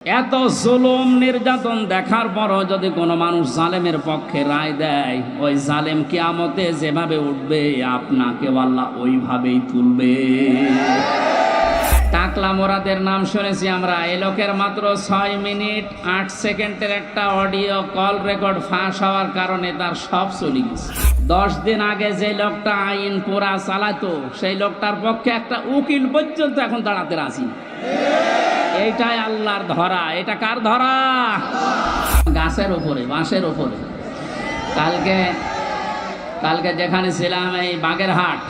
এত জুলুম নির্যাতন দেখার পরও যদি কোনো মানুষ জালেমের পক্ষে রায় দেয়, ওই জালেম কিয়ামতে যেভাবে উঠবে আপনাকে আল্লাহ ওইভাবেই তুলবে। টাকলা মোরাদের নাম শুনেছি আমরা। এই লোকের মাত্র 6 মিনিট 8 সেকেন্ডের একটা অডিও কল রেকর্ড ফাঁস হওয়ার কারণে তার সব চলে গেছে। 10 দিন আগে যে লোকটা আইন পুরা চালাতো, সেই লোকটার পক্ষে একটা উকিল পর্যন্ত এখন দাঁড়াতে রাজি। এইটাই আল্লাহর ধরা। এটা কার ধরা? গাছের উপরে, বাঁশের উপরে। কালকে যেখানে ছিলাম এই বাগেরহাট,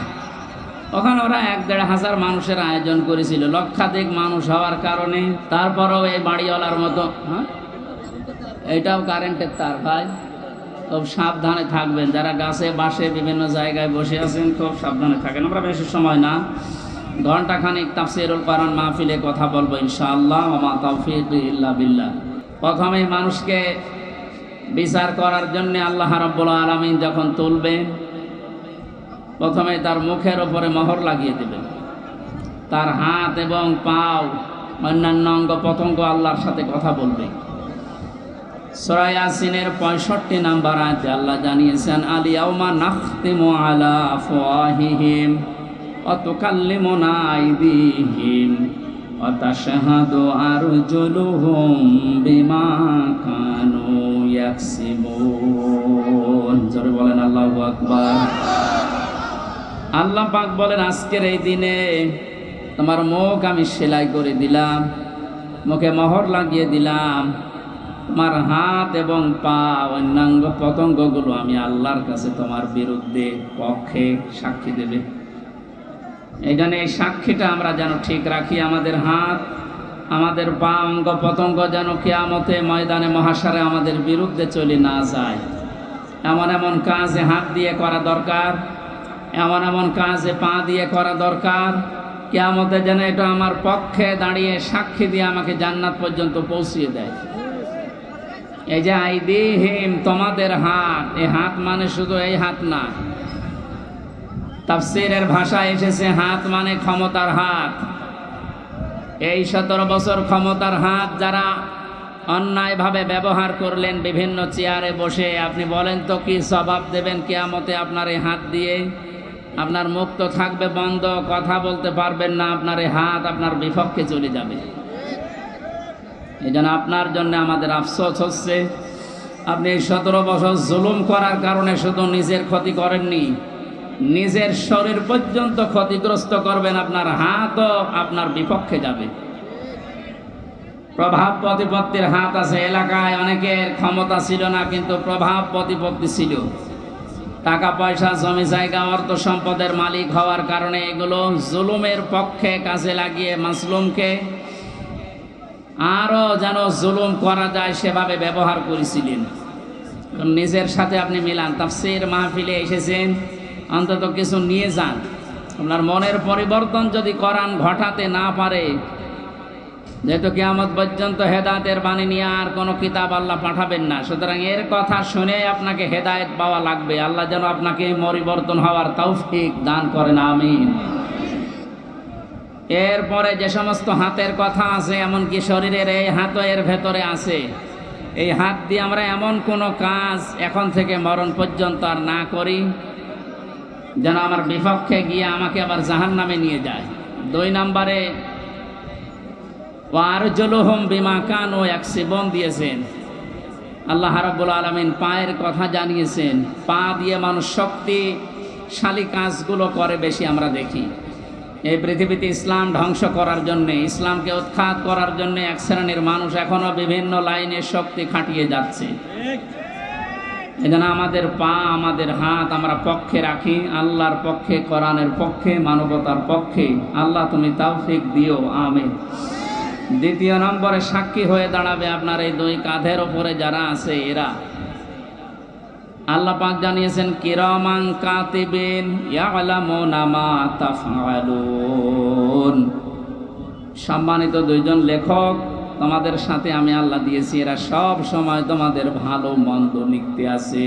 ওখানে ওরা 1-1.5 হাজার মানুষের আয়োজন করেছিল। লক্ষাধিক মানুষ হওয়ার কারণে তারপরেও এই বাড়িওয়ালার মতো, এইটাও কারেন্টের তার ভাই, খুব সাবধানে থাকবেন। যারা গাছে বাসে বিভিন্ন জায়গায় বসে আছেন খুব সাবধানে থাকেন। আমরা বেশি সময় না, ঘন্টাখানিক তাফসীরুল কোরআন মাহফিলে কথা বলবো ইনশাআল্লাহ। ওয়া মা তাওফীকি ইল্লা বিল্লাহ। প্রথমে মানুষকে বিচার করার জন্য আল্লাহ রাব্বুল আলামিন যখন তুলবেন, প্রথমে তার মুখের উপরে মোহর লাগিয়ে দেবেন। তার হাত এবং পাও, অন্যান্য অঙ্গ প্রত্যঙ্গ আল্লাহর সাথে কথা বলবে। সূরা ইয়াসিনের 65 নম্বর আয়াতে আল্লাহ জানিয়েছেন, আল ইয়াউমা নাখতিমু আলা আফওয়াহিহিম ওয়া তুকাল্লিমুনা আইদিহিম ওয়া তাশহাদু আরজুলুহুম বিমা কানু ইয়াকসিবুন। জোরে বলেন আল্লাহু আকবার। আল্লাহ পাক বলেন, আজকের এই দিনে তোমার মুখ আমি সেলাই করে দিলাম, মুখে মোহর লাগিয়ে দিলাম। তোমার হাত এবং পা, অন্যাঙ্গ পতঙ্গগুলো আমি আল্লাহর কাছে তোমার বিরুদ্ধে পক্ষে সাক্ষী দেবে। এই জন্য এই সাক্ষীটা আমরা যেন ঠিক রাখি। আমাদের হাত, আমাদের পা, অঙ্গ প্রত্যঙ্গ যেন কিয়ামতে ময়দানে মহাশারে আমাদের বিরুদ্ধে চলে না যায়। এমন এমন কাজে হাত দিয়ে করা দরকার, এমন এমন কাজে পা দিয়ে করা দরকার, কিয়ামতে যেন এটা আমার পক্ষে দাঁড়িয়ে সাক্ষী দিয়ে আমাকে জান্নাত পর্যন্ত পৌঁছিয়ে দেয়। এই যে আইদিহিম, তোমাদের হাত, এই হাত মানে শুধু এই হাত না। তাফসীরের ভাষায় এসেছে হাত মানে ক্ষমতার হাত। এই 17 বছর ক্ষমতার হাত যারা অন্যায়ভাবে ব্যবহার করলেন বিভিন্ন চেয়ারে বসে, আপনি বলেন তো কি জবাব দেবেন কিয়ামতে আপনার এই হাত দিয়ে? আপনার মুখ তো থাকবে বন্ধ, কথা বলতে পারবেন না, আপনার এই হাত আপনার বিপক্ষে চলে যাবে। এই জন্য আপনার জন্য আমাদের আফসোস হচ্ছে, আপনি এই 17 বছর জুলুম করার কারণে শুধু নিজের ক্ষতি করেননি, নিজের শরীর পর্যন্ত ক্ষতিগ্রস্ত করবেন। আপনার হাতও আপনার বিপক্ষে যাবে। প্রভাব প্রতিপত্তির হাত আছে। এলাকায় অনেকের ক্ষমতা ছিল না, কিন্তু প্রভাব প্রতিপত্তি ছিল। টাকা পয়সা, জমি জায়গা, অর্থ সম্পদের মালিক হওয়ার কারণে এগুলো জুলুমের পক্ষে কাজে লাগিয়ে মাজলুমকে আরো যেন জুলুম করা যায় সেভাবে ব্যবহার করেছিলেন। নিজের সাথে আপনি মিলান। তাফসীর মাহফিলে এসেছেন, অন্তত কিছু নিয়ে যান। আপনার মনের পরিবর্তন যদি কোরআন ঘটাতে না পারে, যেহেতু কিয়ামত পর্যন্ত হেদায়েতের বাণী নিয়ে আর কোনো কিতাব আল্লাহ পাঠাবেন না, সুতরাং এর কথা শুনে আপনাকে হেদায়েত পাওয়া লাগবে। আল্লাহ যেন আপনাকে পরিবর্তন হওয়ার তৌফিক দান করেন, আমিন। এরপরে যে সমস্ত হাতের কথা আছে, এমনকি শরীরের এই হাতও এর ভেতরে আছে। এই হাত দিয়ে আমরা এমন কোনো কাজ এখন থেকে মরণ পর্যন্ত আর না করি যেন আমার বিপক্ষে গিয়ে আমাকে আবার জাহান্নামে নিয়ে যায়। 2 নম্বরে ওয়ারজুলুহুম বিমা কানু ইয়াকসিবুন দিয়েছেন। আল্লাহ রাব্বুল আলামিন পায়ের কথা জানিয়েছেন। পা দিয়ে মানুষ শক্তিশালী কাজগুলো করে বেশি আমরা দেখি। এই পৃথিবীতে ইসলাম ধ্বংস করার জন্যে, ইসলামকে উৎখাত করার জন্যে এক শ্রেণীর মানুষ এখনো বিভিন্ন লাইনে শক্তি খাটিয়ে যাচ্ছে। এজন্য আমাদের পা, আমাদের হাত আমরা পক্ষে রাখি, আল্লাহর পক্ষে, কোরআনের পক্ষে, মানবতার পক্ষে। আল্লাহ তুমি তৌফিক দিও, আমিন। 2 নম্বরে সাক্ষী হয়ে দাঁড়াবে আপনার এই 2 কাঁধের ওপরে যারা আছে এরা। আল্লাহ পাক জানিয়েছেন, কিরামান কাতিবিন ইয়ালামুনা মা তাফআলুন। সম্মানিত 2 জন লেখক তোমাদের সাথে আমি আল্লাহ দিয়েছি, এরা সব সময় তোমাদের ভালো মন্দ লিখতে আছে।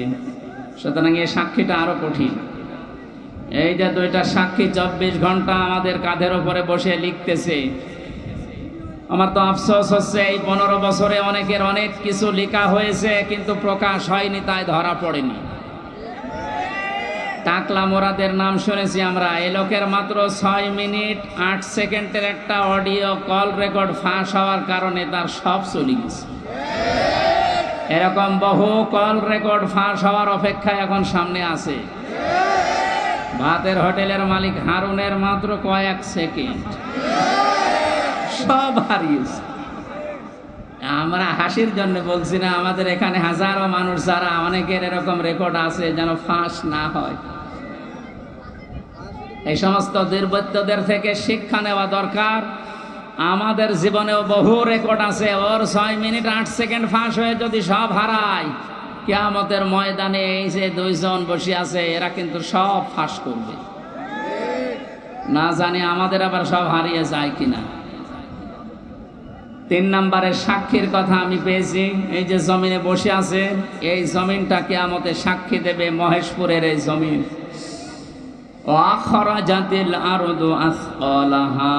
সুতরাং এই সাক্ষীটা আরো কঠিন। এই যে 2টা সাক্ষী 24 ঘন্টা আমাদের কাঁধের ওপরে বসে লিখতেছে, আমার তো আফসোস হচ্ছে এই 15 বছরে অনেকের অনেক কিছু লেখা হয়েছে কিন্তু প্রকাশ হয়নি, তাই ধরা পড়েনি। টাকলা মোরাদের নাম শুনেছি আমরা। এই লোকের মাত্র 6 মিনিট 8 সেকেন্ডের একটা অডিও কল রেকর্ড ফাঁস হওয়ার কারণে তার সব চলে গেছে। এরকম বহু কল রেকর্ড ফাঁস হওয়ার অপেক্ষায় এখন সামনে আছে। ভাতের হোটেলের মালিক হারুনের মাত্র কয়েক সেকেন্ড, সব হারিয়েছে। আমরা হাসির জন্য বলছি না, আমাদের এখানে হাজারো মানুষ যারা অনেকের এরকম রেকর্ড আছে যেন ফাঁস না হয়। এই সমস্ত দুর্বৃত্তদের থেকে শিক্ষা নেওয়া দরকার। আমাদের জীবনেও বহু রেকর্ড আছে, ওর 6 মিনিট 8 সেকেন্ড ফাঁস হয়ে যদি সব হারায়, কিয়ামতের ময়দানে এই যে 2 জন বসে আছে এরা কিন্তু সব ফাঁস করবে। না জানি আমাদের আবার সব হারিয়ে যায় কিনা। 3 নম্বরের সাক্ষীর কথা আমি পেয়েছি। এই যে জমিনে বসে আছে, এই জমিনটা কিয়ামতে সাক্ষী দেবে, মহেশপুরের এই জমিন। আখরাজাতিল আরদু আসকালাহা,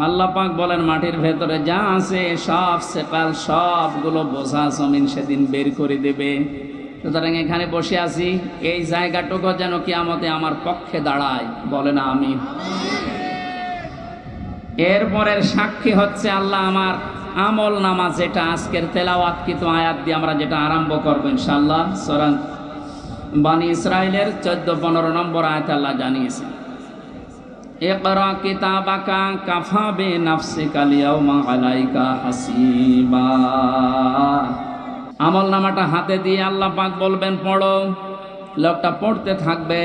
আল্লাহ পাক বলেন মাটির ভেতরে যা আছে সব সেকাল, সবগুলো বোঝা জমিন সেদিন বের করে দেবে। সুতরাং এখানে বসে আছি, এই জায়গাটুকু যেন কিয়ামতে আমার পক্ষে দাঁড়ায়, বলে না আমি। এরপরের সাক্ষী হচ্ছে আল্লাহ আমার আমল নামা, যেটা আজকের তেলাওয়াতকৃত আয়াত দিয়ে আমরা যেটা আরম্ভ করবো ইনশাআল্লাহ। সূরা বানি ইসরাইলের 14-15 নম্বর আয়াত আল্লাহ জানিয়েছেন, ইকরা কিতাবাকা কাফা বিনাফসিকাল ইয়াওমা আলাইকা হাসিবা। আমল নামাটা হাতে দিয়ে আল্লাহ পাক বলবেন পড়ো। লোকটা পড়তে থাকবে,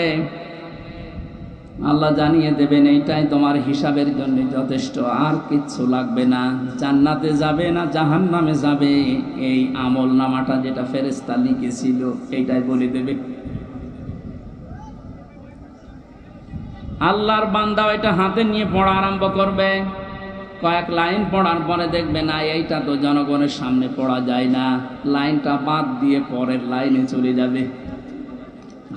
আল্লাহ জানিয়ে দেবেন এইটাই তোমার হিসাবের জন্য যথেষ্ট, আর কিচ্ছু লাগবে না। জান্নাতে যাবে না জাহান্নামে যাবে, এই আমল নামাটা যেটা ফেরেশতা লিখেছিল এইটাই বলে দেবে। আল্লাহর বান্দা এটা হাতে নিয়ে পড়া আরম্ভ করবে। কয়েক লাইন পড়ার পরে দেখবে না এইটা তো জনগণের সামনে পড়া যায় না, লাইনটা বাদ দিয়ে পরের লাইনে চলে যাবে।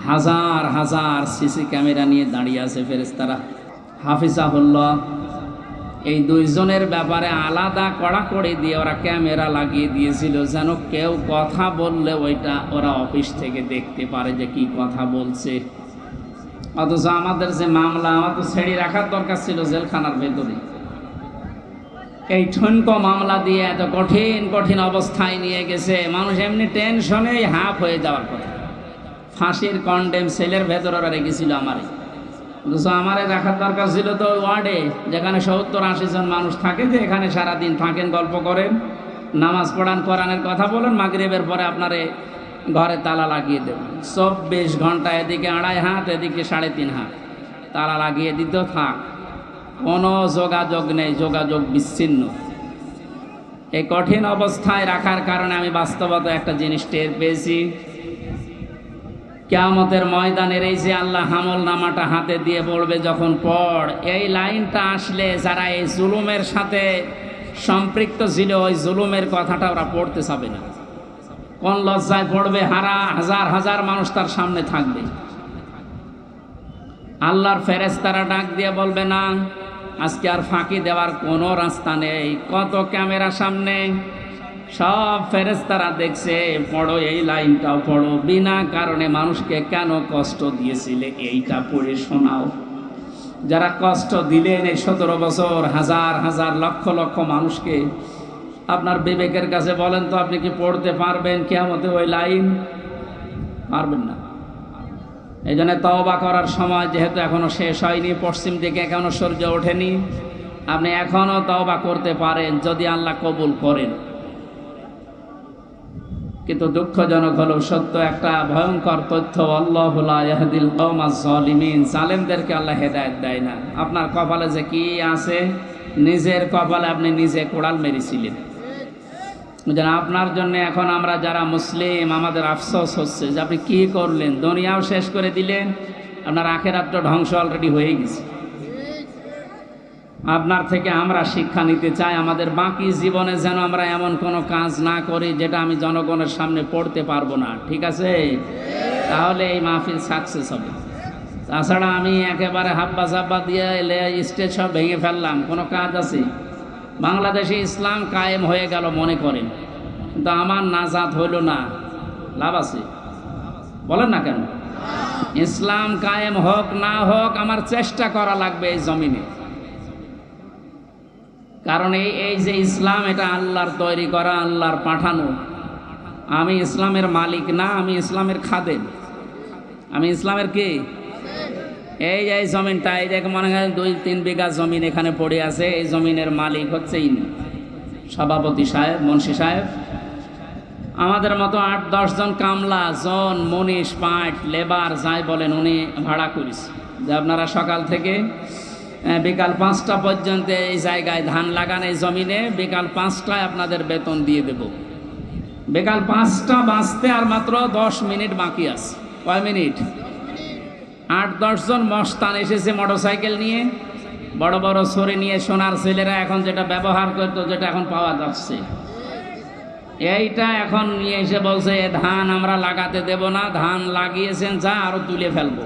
হাজার হাজার সিসি ক্যামেরা নিয়ে দাঁড়িয়ে আছে ফেরেশতারা। হাফিজাহুল্লাহ এই 2 জনের ব্যাপারে আলাদা কড়াকড়ি দিয়ে ওরা ক্যামেরা লাগিয়ে দিয়েছিল, যেন কেউ কথা বললে ওইটা ওরা অফিস থেকে দেখতে পারে যে কি কথা বলছে। অথচ আমাদের যে মামলা, আমার তো ছেড়ে রাখার দরকার ছিল জেলখানার ভেতরে। এই ঠুনকো মামলা দিয়ে এত কঠিন কঠিন অবস্থায় নিয়ে গেছে, মানুষ এমনি টেনশনেই হাফ হয়ে যাওয়ার কথা। ফাঁসির কন্ডেম সেলের ভেতরে ওরা রেখেছিল আমারে, অথচ আমারে রাখার দরকার ছিল তো ওয়ার্ডে, যেখানে 70-80 জন মানুষ থাকে, যে এখানে সারাদিন থাকেন, গল্প করেন, নামাজ পড়ান, কোরআনের কথা বলেন, মাগরিবের পরে আপনারে ঘরে তালা লাগিয়ে দেবেন। 24 ঘন্টা এদিকে 2.5 হাত, এদিকে 3.5 হাত তালা লাগিয়ে দিত, থাক, কোনো যোগাযোগ নেই, যোগাযোগ বিচ্ছিন্ন। এই কঠিন অবস্থায় রাখার কারণে আমি বাস্তবতা একটা জিনিস টের পেয়েছি। কিয়ামতের ময়দানের এই যে আল্লাহ আমল নামাটা হাতে দিয়ে বলবে যখন পড়, এই লাইনটা আসলে যারা এই জুলুমের সাথে সম্পৃক্ত ছিল ওই জুলুমের কথাটা ওরা পড়তে চাবে না। কোন লজ্জায় পড়বে, হাজার হাজার মানুষ তার সামনে থাকবে। আল্লাহর ফেরেশতারা ডাক দিয়ে বলবে না, আজকে আর ফাঁকি দেওয়ার কোনো রাস্তা নেই। কত ক্যামেরা সামনে, সব ফেরেশতারা দেখছে, পড়ো এই লাইনটাও পড়ো, বিনা কারণে মানুষকে কেন কষ্ট দিয়েছিলে এইটা পড়ে শোনাও। যারা কষ্ট দিলেন এই 17 বছর, হাজার হাজার লক্ষ লক্ষ মানুষকে, আপনার বিবেকের কাছে বলেন তো আপনি কি পড়তে পারবেন কিয়ামতে ওই লাইন? পারবেন না। এই জন্য তওবা করার সময় যেহেতু এখনো শেষ হয়নি, পশ্চিম দিকে এখনো সূর্য ওঠেনি, আপনি এখনো তওবা করতে পারেন যদি আল্লাহ কবুল করেন। কিন্তু দুঃখজনক হলো সত্য একটা ভয়ঙ্কর তথ্য, আল্লাহু লা ইয়াহদিল কওমাজ জালিমিন, জালেমদেরকে আল্লাহ হেদায়েত দেয় না। আপনার কপালে যে কি আছে, নিজের কপালে আপনি নিজে কোড়াল মেরেছিলেন। যেন আপনার জন্য এখন আমরা যারা মুসলিম, আমাদের আফসোস হচ্ছে যে আপনি কি করলেন, দুনিয়াও শেষ করে দিলেন, আপনার আখিরাতটা ধ্বংস অলরেডি হয়ে গেছে। আপনার থেকে আমরা শিক্ষা নিতে চাই, আমাদের বাকি জীবনে যেন আমরা এমন কোনো কাজ না করি যেটা আমি জনগণের সামনে পড়তে পারবো না, ঠিক আছে? তাহলে এই মাহফিল সাকসেস হবে। তাছাড়া আমি একেবারে হাব্বা জাব্বা দিয়ে স্টেজ সব ভেঙে ফেললাম, কোনো কাজ আছে? বাংলাদেশে ইসলাম কায়েম হয়ে গেল মনে করেন, কিন্তু আমার নাজাত হইল না, লাভ আছে? বলেন না কেন? ইসলাম কায়েম হোক না হোক আমার চেষ্টা করা লাগবে এই জমিনে। কারণ এই যে ইসলাম, এটা আল্লাহর তৈরি করা, আল্লাহর পাঠানো। আমি ইসলামের মালিক না, আমি ইসলামের খাদেম। আমি ইসলামের কি? এই যে জমিনটা, এই দেখে মনে হয় 2-3 বিঘা জমিন এখানে পড়ে আছে, এই জমিনের মালিক হচ্ছে সভাপতি সাহেব, মুন্সি সাহেব। আমাদের মতো 8-10 জন কামলা, জন, মনীষ, পাট, লেবার যাই বলেন, উনি ভাড়া করিস যে আপনারা সকাল থেকে বিকাল 5টা পর্যন্ত এই জায়গায় ধান লাগান, এই জমিনে বিকাল 5টায় আপনাদের বেতন দিয়ে দেব। বিকাল 5টা বাজতে আর মাত্র 10 মিনিট বাকি আছে। কয় মিনিট? 8-10 জন মস্তান এসেছে মোটরসাইকেল নিয়ে, বড় বড় ছড়ি নিয়ে, সোনার ছেলেরা এখন যেটা ব্যবহার করতো, যেটা এখন পাওয়া যাচ্ছে, এইটা এখন নিয়ে এসে বলছে ধান আমরা লাগাতে দেব না, ধান লাগিয়েছেন যা আরো তুলে ফেলবো।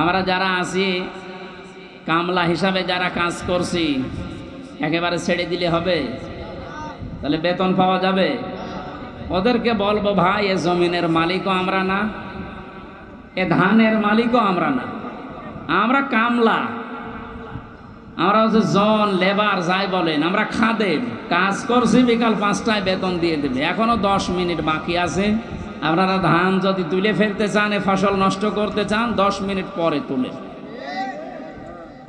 আমরা যারা আছি কামলা হিসাবে যারা কাজ করছি, একেবারে ছেড়ে দিলে হবে? তাহলে বেতন পাওয়া যাবে? ওদেরকে বলবো ভাই, এ জমিনের মালিকও আমরা না, এ ধানের মালিকও আমরা না, আমরা কামলা, আমরা হচ্ছে জন, লেবার যাই বলেন, আমরা খাদেম। কাজ করছি, বিকাল 5টায় বেতন দিয়ে দেবে। এখনো 10 মিনিট বাকি আছে। আপনারা ধান যদি তুলে ফেলতে চান, এ ফসল নষ্ট করতে চান, 10 মিনিট পরে তুলে।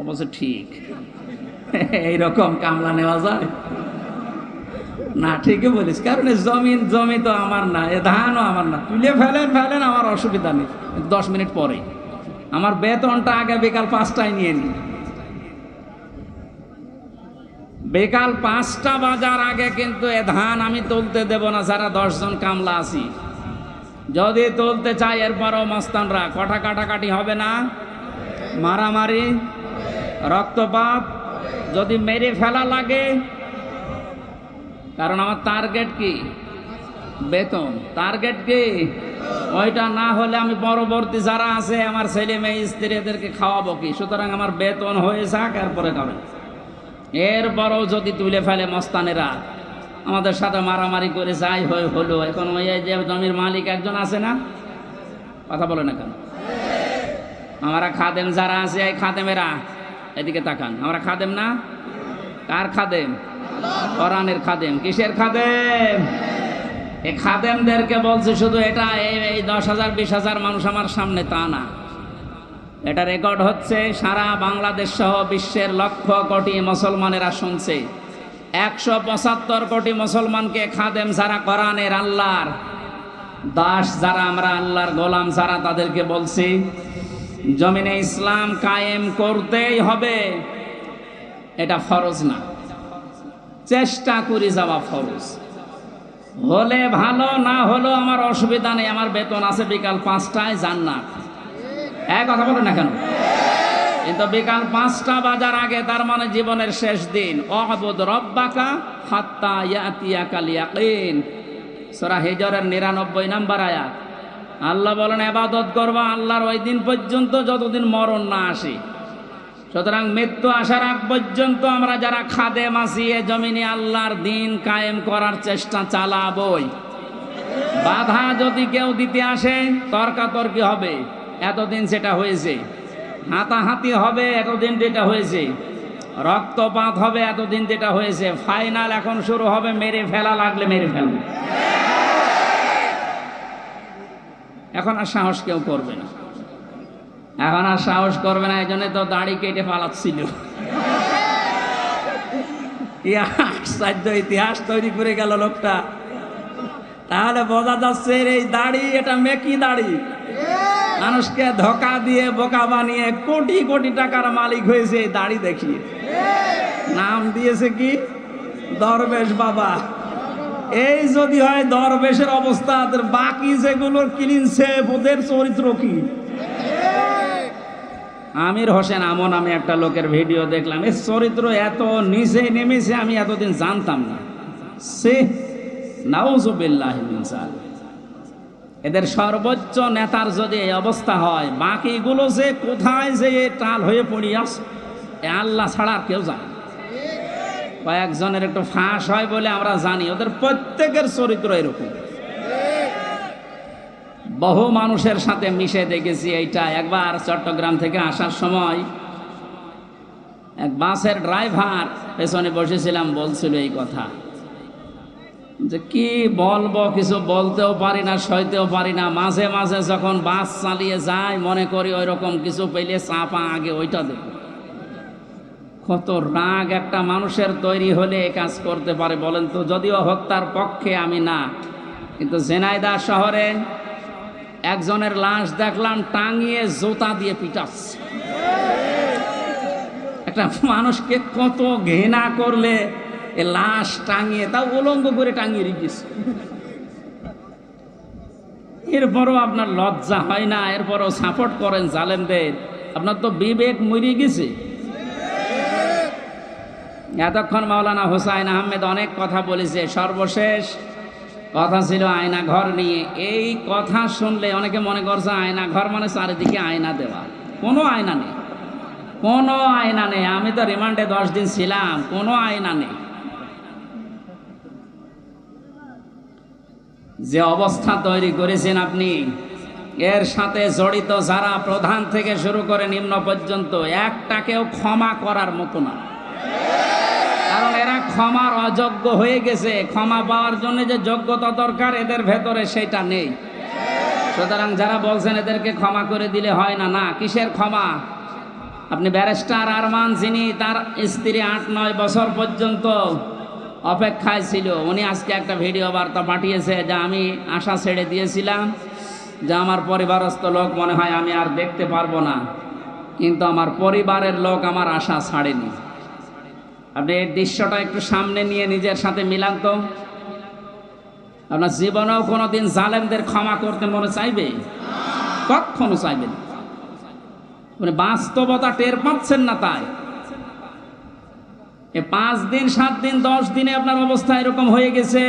অবশ্য ঠিক এইরকম কামলা নেওয়া যায় না? ঠিকই বলিস, কারণ জমি তো আমার না, এ ধানও আমার না। তুলে ফেলেন, আমার অসুবিধা নেই, 10 মিনিট পরে। আমার বেতনটা আগে বিকাল 5টায় নিয়ে নিই। বিকাল 5টা বাজার আগে কিন্তু এ ধান আমি তুলতে দেব না, যারা 10 জন কামলা আছি। যদি তুলতে চাই, এরপরও মস্তানরা কটা কাটাকাটি হবে না? মারামারি, রক্তপাত, যদি মেরে ফেলা লাগে। কারণ আমার টার্গেট কি? বেতন। টার্গেট কি? ওইটা না হলে আমি পরবর্তী যারা আছে, আমার ছেলে মেয়ে স্ত্রী, এদেরকে খাওয়াবো কি? সুতরাং আমার বেতন হয়ে যাক, এরপরে খাবেন। এরপরও যদি তুলে ফেলে মস্তানেরা, আমাদের সাথে মারামারি করে যাই হলো। এখন ওই যে জমির মালিক একজন আছে না, কথা বলে না কেন? আমরা খাদেম যারা আছে, এই খাদেমেরা এদিকে তাকান। আমরা খাদেম না? কার খাদেম? কোরআনের খাদেম। কিসের খাদেম? এই খাদেমদেরকে বলছে শুধু এটা এই 10,000 20,000 মানুষ আমার সামনে, তা না। এটা রেকর্ড হচ্ছে, সারা বাংলাদেশ সহ বিশ্বের লক্ষ কোটি মুসলমানেরা শুনছে। 175 কোটি মুসলমানকে খাদেম যারা, কোরআনের আল্লাহর দাস যারা, আমরা আল্লাহর গোলাম যারা, তাদেরকে বলছি জমিনে ইসলাম কায়েম করতেই হবে। এটা ফরজ না, চেষ্টা করে যাওয়া ফরজ। হলে ভালো, না হলেও আমার অসুবিধা নেই, আমার বেতন আছে বিকাল 5টায়, জান্নাত। এক কথা বলেন না কেন? কিন্তু বিকাল 5টা বাজার আগে, তার মানে জীবনের শেষ দিন। ওয়াবুদ রব্বাকা হাত্তা ইয়াতিয়াকাল ইয়াকিন, সূরা হিজরের 99 নম্বর আয়াত। আল্লাহ বলেন ইবাদত করবা আল্লাহর ওই দিন পর্যন্ত যতদিন মরণ না আসে। সুতরাং মৃত্যু আসার আগ পর্যন্ত আমরা যারা খাদেম আছি, এ জমিনে আল্লাহর দিন কায়েম করার চেষ্টা চালাবই। বাধা যদি কেউ দিতে আসে, তর্কাতর্কি হবে, এতদিন সেটা হয়েছে। হাতাহাতি হবে, এতদিন যেটা হয়েছে। রক্তপাত হবে, এতদিন যেটা হয়েছে। ফাইনাল এখন শুরু হবে, মেরে ফেলা লাগলে মেরে ফেলবে। এখন আর সাহস কেউ করবে না, এখন আর সাহস করবে না। এই জন্য তো দাড়ি কেটে পালাচ্ছিল। আশ্চর্য ইতিহাস তৈরি করে গেল লোকটা। তাহলে বোঝা যাচ্ছে এই দাড়ি, এটা মেকি দাড়ি। মানুষকে ধোকা দিয়ে, বোকা বানিয়ে কোটি কোটি টাকার মালিক হয়েছে এই দাড়ি দেখিয়ে। নাম দিয়েছে কি? দরবেশ বাবা। এই যদি হয় দরবেশের অবস্থা, বাকি যেগুলোর কিনছে ওদের চরিত্র কি? আমির হোসেন আমন, আমি একটা লোকের ভিডিও দেখলাম, এর চরিত্র এত নিচে নেমেছে, আমি এতদিন জানতাম না। সে নাউজুবিল্লাহি মিন যালিক। এদের সর্বোচ্চ নেতার যদি এই অবস্থা হয়, বাকিগুলো যে কোথায় যে টাল হয়ে পড়ি আছে, আল্লাহ ছাড়া আর কেউ জানে। কয়েকজনের একটু ফাঁস হয় বলে আমরা জানি, ওদের প্রত্যেকের চরিত্র এরকম। বহু মানুষের সাথে মিশে দেখেছি এইটা। একবার চট্টগ্রাম থেকে আসার সময় এক বাসের ড্রাইভার, পেছনে বসেছিলাম, বলছিল এই কথা যে কি বলবো, কিছু বলতেও পারি না, সইতেও পারি না। মাঝে মাঝে যখন বাস চালিয়ে যায় মনে করি ওই রকম কিছু পেলে চাপা আগে ওইটা দেব। কত রাগ একটা মানুষের তৈরি হলে এ কাজ করতে পারে বলেন তো? যদিও হত্যার পক্ষে আমি না, কিন্তু ঝিনাইদহ শহরে একজনের লাশ দেখলাম টাঙিয়ে জুতা দিয়ে পিটাচ্ছে। একটা মানুষকে কত ঘৃণা করলে এ লাশ টাঙিয়ে, তাও উলঙ্গ করে টাঙিয়ে রেখেছে। এরপরও আপনার লজ্জা হয় না? এরপরও সাপোর্ট করেন জালেমদের। আপনার তো বিবেক মরে গেছে। এতক্ষণ মাওলানা হুসাইন আহমেদ অনেক কথা বলেছে, সর্বশেষ কথা ছিল আয়না ঘর নিয়ে। এই কথা শুনলে অনেকে মনে করছে আয়না ঘর মানে চারিদিকে আয়না দেওয়া। কোনো আয়না নেই, কোনো আয়না নেই। আমি তো রিমান্ডে 10 দিন ছিলাম, কোনো আয়না নেই। যে অবস্থা তৈরি করেছেন আপনি, এর সাথে জড়িত যারা প্রধান থেকে শুরু করে নিম্ন পর্যন্ত, একটাকেও ক্ষমা করার মতো না। কারণ এরা ক্ষমার অযোগ্য হয়ে গেছে। ক্ষমা পাওয়ার জন্য যে যোগ্যতা দরকার এদের ভেতরে সেটা নেই। সুতরাং যারা বলছেন এদেরকে ক্ষমা করে দিলে হয় না, না, কিসের ক্ষমা? আপনি ব্যারিস্টার আরমান, যিনি তার স্ত্রী 8-9 বছর পর্যন্ত অপেক্ষায় ছিল, উনি আজকে একটা ভিডিও বার্তা পাঠিয়েছে যে আমি আশা ছেড়ে দিয়েছিলাম যে আমার পরিবারস্থ লোক মনে হয় আমি আর দেখতে পারবো না, কিন্তু আমার পরিবারের লোক আমার আশা ছাড়েনি। আপনি এই দৃশ্যটা একটু সামনে নিয়ে নিজের সাথে মিলান তো। আপনার জীবনেও কোনোদিন জালেমদের ক্ষমা করতে মনে চাইবে? কখনো চাইবে না। মানে বাস্তবতা টের পাচ্ছেন না। তাই 5 দিন 7 দিন 10 দিনে আপনার অবস্থা এরকম হয়ে গেছে।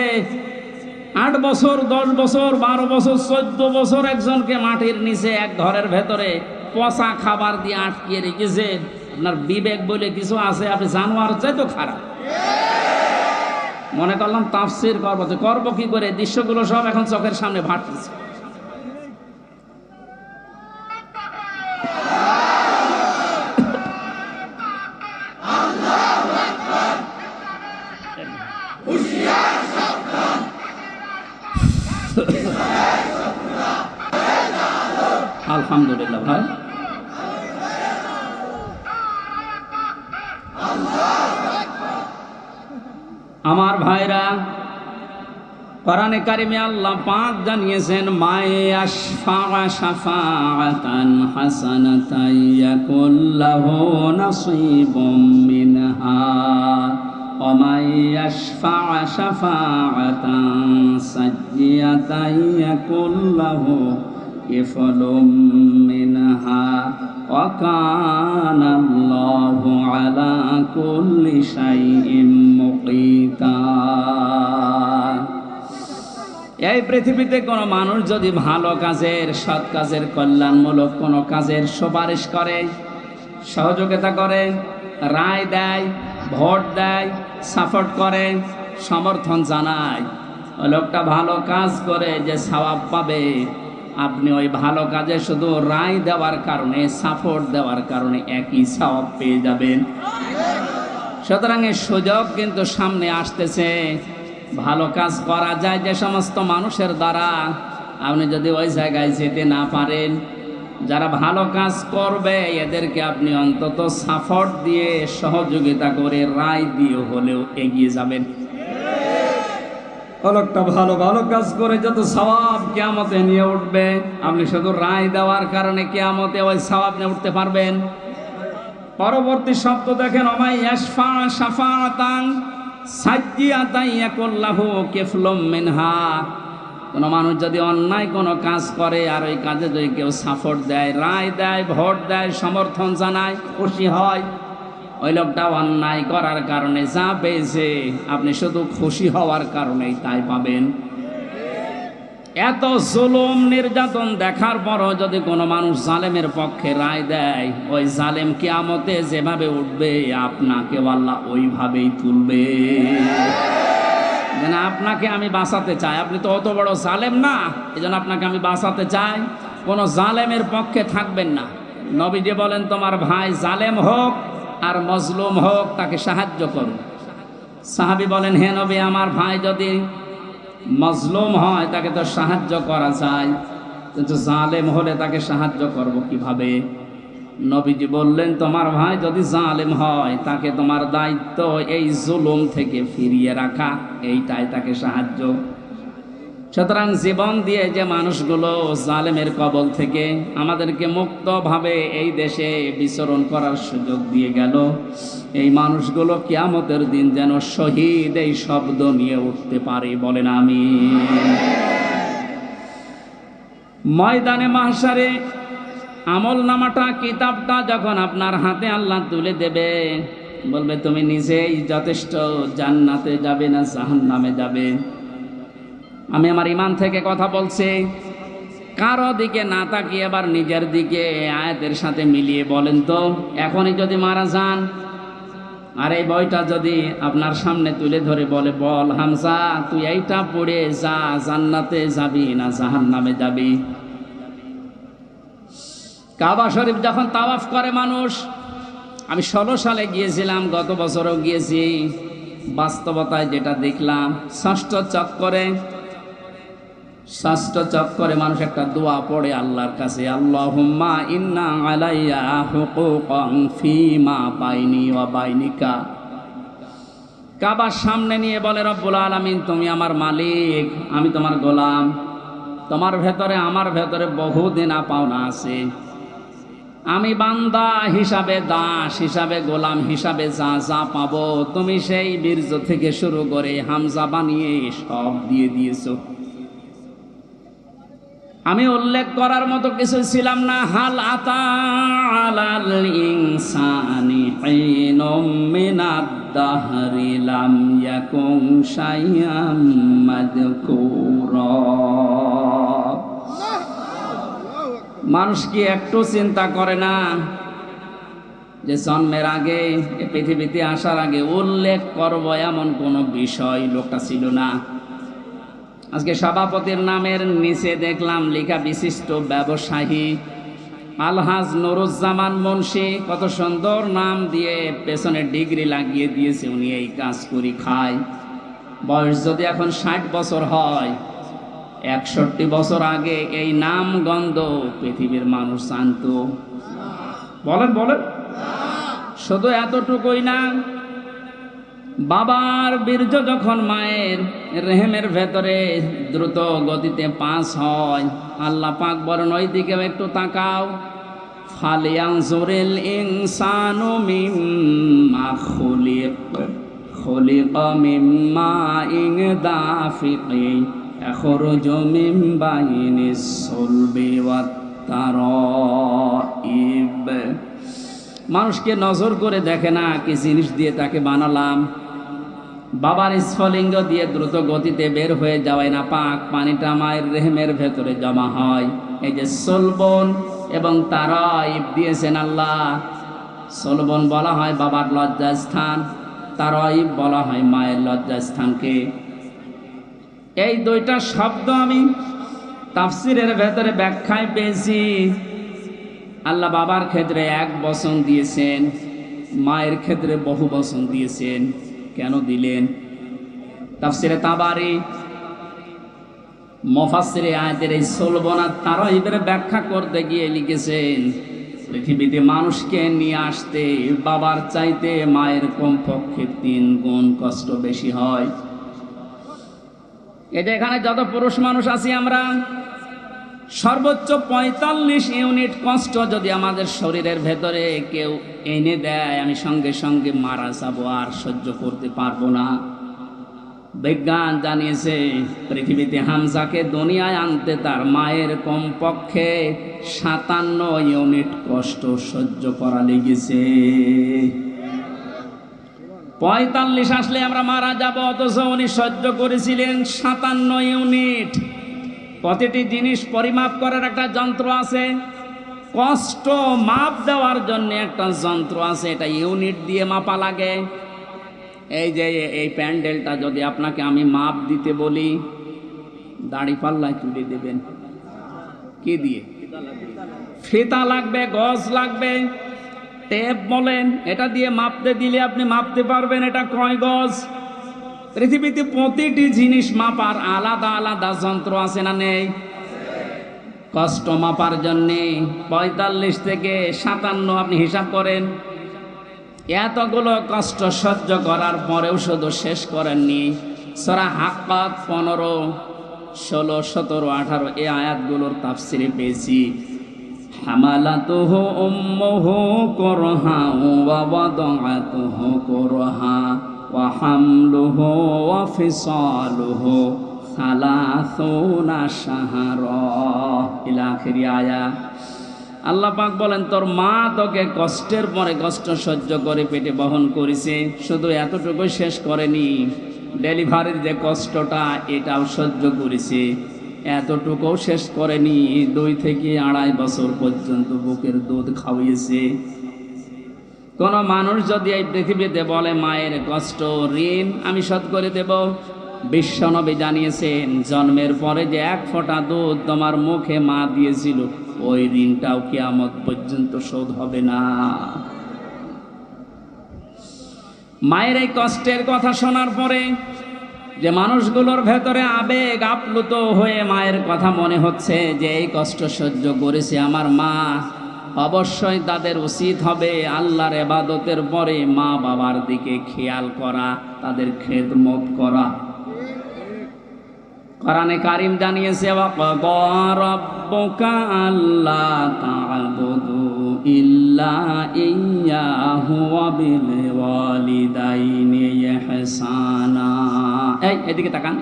8 বছর 10 বছর 12 বছর 14 বছর একজনকে মাটির নিচে এক ঘরের ভেতরে পচা খাবার দিয়ে আটকিয়ে রেখেছে। আপনার বিবেক বলে কিছু আছে? আপনি জানোয়ার চাই তো খারাপ। মনে করলাম তাফসীর করবো কি করে? দৃশ্যগুলো সব এখন চোখের সামনে ভাসছে। আলহামদুলিল্লাহ ভাই, আমার ভাইরা, কোরআনে কারিমে আল্লাহ পাক জানিয়েছেন মায়াশফা শাফাআতান হাসানাতান ইয়াকুল্লাহু নাসীবুম মিনহা ওয়া মায়াশফা শাফাআতান সাইয়্যাতান ইয়াকুল্লাহু কিফলুম মিনহা ওয়া কানাল্লাহু আলা কুল্লি শাইইন মুকিতা। এই পৃথিবীতে কোনো মানুষ যদি ভালো কাজের, সৎ কাজের, কল্যাণমূলক কোনো কাজের সুপারিশ করে, সহযোগিতা করে, রায় দেয়, ভোট দেয়, সাপোর্ট করে, সমর্থন জানায়, ওই লোকটা ভালো কাজ করে যে সওয়াব পাবে, আপনি ওই ভালো কাজে শুধু রায় দেওয়ার কারণে, সাপোর্ট দেওয়ার কারণে একই সওয়াব পেয়ে যাবেন। সুতরাং এই সুযোগ কিন্তু সামনে আসতেছে। ভালো কাজ করা যায় যে সমস্ত মানুষের দ্বারা, আপনি যদি ওই জায়গায় যেতে না পারেন, যারা ভালো কাজ করবে এদেরকে আপনি অন্তত সাপোর্ট দিয়ে, সহযোগিতা করে, রায় দিয়ে হলেও এগিয়ে যাবেন। লোকটা ভালো ভালো কাজ করে যত সওয়াব কিয়ামতে নিয়ে উঠবে, আপনি শুধু রায় দেওয়ার কারণে কিয়ামতে ওই সওয়াব নিয়ে উঠতে পারবেন? পরবর্তী শব্দ দেখেন, ওমাইয়াশফা শাফাআতান সাইয়্যাতান ইয়াকুল্লাহু কিফলুম মিনহা। কোনো মানুষ যদি অন্যায় কোনো কাজ করে আর ওই কাজে যদি কেউ সাপোর্ট দেয়, রায় দেয়, ভোট দেয়, সমর্থন জানায়, খুশি হয়, ওই লোকটা অন্যায় করার কারণে যা পেয়েছে আপনি শুধু খুশি হওয়ার কারণেই তাই পাবেন। এত জুলুম নির্যাতন দেখার পরও যদি কোনো মানুষ জালেমের পক্ষে রায় দেয়, ওই জালেম কিয়ামতে যেভাবে উঠবে আপনাকে আল্লাহ ওইভাবেই তুলবে। যেন আপনাকে আমি বাঁচাতে চাই, আপনি তো অত বড় জালেম না, এই জন্য আপনাকে আমি বাঁচাতে চাই, কোনো জালেমের পক্ষে থাকবেন না। নবীজি বলেন তোমার ভাই জালেম হোক আর মজলুম হোক তাকে সাহায্য করুন। সাহাবী বলেন হে নবী, আমার ভাই যদি মজলুম হয় তাকে তো সাহায্য করা যায়, কিন্তু জালেম হলে তাকে সাহায্য করব কিভাবে? নবীজি বললেন তোমার ভাই যদি জালেম হয় তাকে তোমার দায়িত্ব এই জুলুম থেকে ফিরিয়ে রাখা, এইটাই তাকে সাহায্য। সুতরাং জীবন দিয়ে যে মানুষগুলো জালেমের কবল থেকে আমাদেরকে মুক্তভাবে এই দেশে বিচরণ করার সুযোগ দিয়ে গেল, এই মানুষগুলো কিয়ামতের দিন যেন শহীদ এই শব্দ নিয়ে উঠতে পারে, বলেন আমিন। ময়দানে মাহশারে আমল নামাটা, কিতাবটা যখন আপনার হাতে আল্লাহ তুলে দেবে, বলবে তুমি নিজেই যথেষ্ট, জান্নাতে যাবে না জাহান্নামে যাবে। আমি আমার ইমান থেকে কথা বলছি, কারো দিকে না তাকিয়ে এবার নিজের দিকে আয়াতের সাথে মিলিয়ে বলেন তো, এখনই যদি মারা যান আর এই বইটা যদি আপনার সামনে তুলে ধরে বলে বল হামজা তুই এইটা পড়ে যা, জান্নাতে যাবি না জাহান্নামে যাবি? কাবা শরীফ যখন তাওয়াফ করে মানুষ, আমি 16 সালে গিয়েছিলাম, গত বছরও গিয়েছি, বাস্তবতায় যেটা দেখলাম, ষষ্ঠ চক্করে মানুষ একটা দোয়া পড়ে আল্লাহর কাছে, আল্লাহুম্মা ইন্না আলাইয়া হুকুকান ফীমা বাইনি ওয়া বাইনিকা। কাবার সামনে নিয়ে বলে রব্বুল আলামিন তুমি আমার মালিক, আমি তোমার গোলাম, তোমার ভেতরে আমার ভেতরে বহুদিন পাওনা আছে, আমি বান্দা হিসাবে, দাস হিসাবে, গোলাম হিসাবে যা যা পাবো তুমি সেই বীর্য থেকে শুরু করে হামজা বানিয়ে সব দিয়ে দিয়েছো। আমি উল্লেখ করার মতো কিছু ছিলাম না। হাল আতা আলাল ইনসানি হিনুম মিনাদ দাহরি লাম ইয়াকুন শাইআম মাযকুরা। মানুষ কি একটু চিন্তা করে না যে জন্মের আগে, পৃথিবীতে আসার আগে উল্লেখ করব এমন কোনো বিষয় লোকটা ছিল না। আজকে সভাপতির নামের নিচে দেখলাম লেখা বিশিষ্ট ব্যবসায়ী আলহাজ নুরুজ্জামান মুন্সি, কত সুন্দর নাম দিয়ে পেছনে ডিগ্রি লাগিয়ে দিয়েছে, উনি এই কাজ করি খায়। বয়স যদি এখন 60 বছর হয়, 61 বছর আগে এই নাম গন্ধ পৃথিবীর মানুষ জানত? বলেন বলেন। শুধু এতটুকুই না, বাবার বীর্য যখন মায়ের রেহেমের ভেতরে দ্রুত গতিতে পাস হয়, আল্লাহ পাক বলেন ওই দিকেও একটু তাকাও, ফালিয়ানজুরিল ইনসানু মিম্মা খুলিকা মিম্মা ইন দাফিকি ইয়াখরুজু মিন বাইনিস সুলবি ওয়াত তারাইব। মানুষকে নজর করে দেখে না কি জিনিস দিয়ে তাকে বানালাম। বাবার স্ফলিঙ্গ দিয়ে দ্রুত গতিতে বের হয়ে যাওয়ায় না পাক পানিটা মায়ের রেহেমের ভেতরে জমা হয়। এই যে সলবন এবং তারাইব দিয়েছেন আল্লাহ। সলবন বলা হয় বাবার লজ্জাস্থান, তারাইব বলা হয় মায়ের লজ্জাস্থানকে। এই দুইটা শব্দ আমি তাফসিরের ভেতরে ব্যাখ্যায় পেয়েছি। আল্লাহ বাবার ক্ষেত্রে 1 বচন দিয়েছেন, মায়ের ক্ষেত্রে বহু বচন দিয়েছেন। কেন দিলেন? তাফসিরে তাবারি মুফাসসিরে আয়াতের এই সলবনা তারাইবের ব্যাখ্যা করতে গিয়ে লিখেছেন, পৃথিবীতে মানুষকে নিয়ে আসতে বাবার চাইতে মায়ের কমপক্ষে 3 গুণ কষ্ট বেশি হয়। এটা এখানে যত পুরুষ মানুষ আছি আমরা, সর্বোচ্চ 45 ইউনিট কষ্ট যদি আমাদের শরীরের ভেতরে কেউ এনে দেয়, আমি সঙ্গে সঙ্গে মারা যাব, আর সহ্য করতে পারবো না। বিজ্ঞান জানিয়েছে পৃথিবীতে হামজাকে দুনিয়ায় আনতে তার মায়ের কমপক্ষে 57 ইউনিট কষ্ট সহ্য করা লেগেছে। 45 আসলে আমরা মারা যাব, অথচ উনি সহ্য করেছিলেন 57 ইউনিট। প্রতিটি জিনিস পরিমাপ করার একটা যন্ত্র আছে, কষ্ট মাপ দেওয়ার জন্য একটা যন্ত্র আছে, এটা ইউনিট দিয়ে মাপা লাগে। এই যে এই প্যান্ডেলটা যদি আপনাকে আমি মাপ দিতে বলি, দাড়ি পাল্লায় তুলে দেবেন কি দিয়ে? ফিতা লাগবে, গজ লাগবে, টেপ বলেন, এটা দিয়ে মাপতে দিলে আপনি মাপতে পারবেন এটা কয় গজ। পৃথিবীতে প্রতিটি জিনিস মাপার আলাদা আলাদা যন্ত্র আছে না নেই? কষ্ট মাপার জন্যে 45 থেকে 57 আপনি হিসাব করেন, এতগুলো কষ্ট সহ্য করার পরেও শুধু শেষ করেননি। সূরা হাক্কাত 15, 16, 17, 18 এই আয়াতগুলোর তাফসিরে পেয়েছি, হামালাতুহু উম্মুহু কুরহা ওয়া ওয়াদাআতুহু কুরহা ওয়া হামলুহু ওয়া ফিসালুহু 30 শাহরা ইলা আখিরি আয়াত। আল্লাহ পাক বলেন, তোর মা তোকে কষ্টের পরে কষ্ট সহ্য করে পেটে বহন করেছে, শুধু এতটুকু শেষ করেনি, ডেলিভারির যে কষ্টটা এটাও সহ্য করেছে, এতটুকুও শেষ করেনি, 2 থেকে 2.5 বছর পর্যন্ত বুকের দুধ খাওয়িয়েছে। কোন মানুষ যদি এই পৃথিবীতে বলে মায়ের কষ্ট ঋণ আমি শোধ করে দেব, বিশ্বনবী জানিয়েছেন জন্মের পরে যে 1 ফোঁটা দুধ তোমার মুখে মা দিয়েছিল, ওই ঋণটাও কিয়ামত পর্যন্ত শোধ হবে না। মায়ের এই কষ্টের কথা শোনার পরে যে মানুষগুলোর ভেতরে আবেগ আপ্লুত হয়ে মায়ের কথা মনে হচ্ছে যে এই কষ্ট সহ্য করেছে আমার মা, অবশ্যই তাদের উচিত হবে আল্লাহর ইবাদতের পরে মা বাবার দিকে খেয়াল করা, তাদের খেদমত করা। কোরআনে কারীম জানিয়েছে, ওয়াকাদা রাব্বুকা আল্লা তা'বুদু ইল্লা ইয়্যাহু ওয়া বিল ওয়ালিদাইনি ইহসানা। এদিকে তাকান,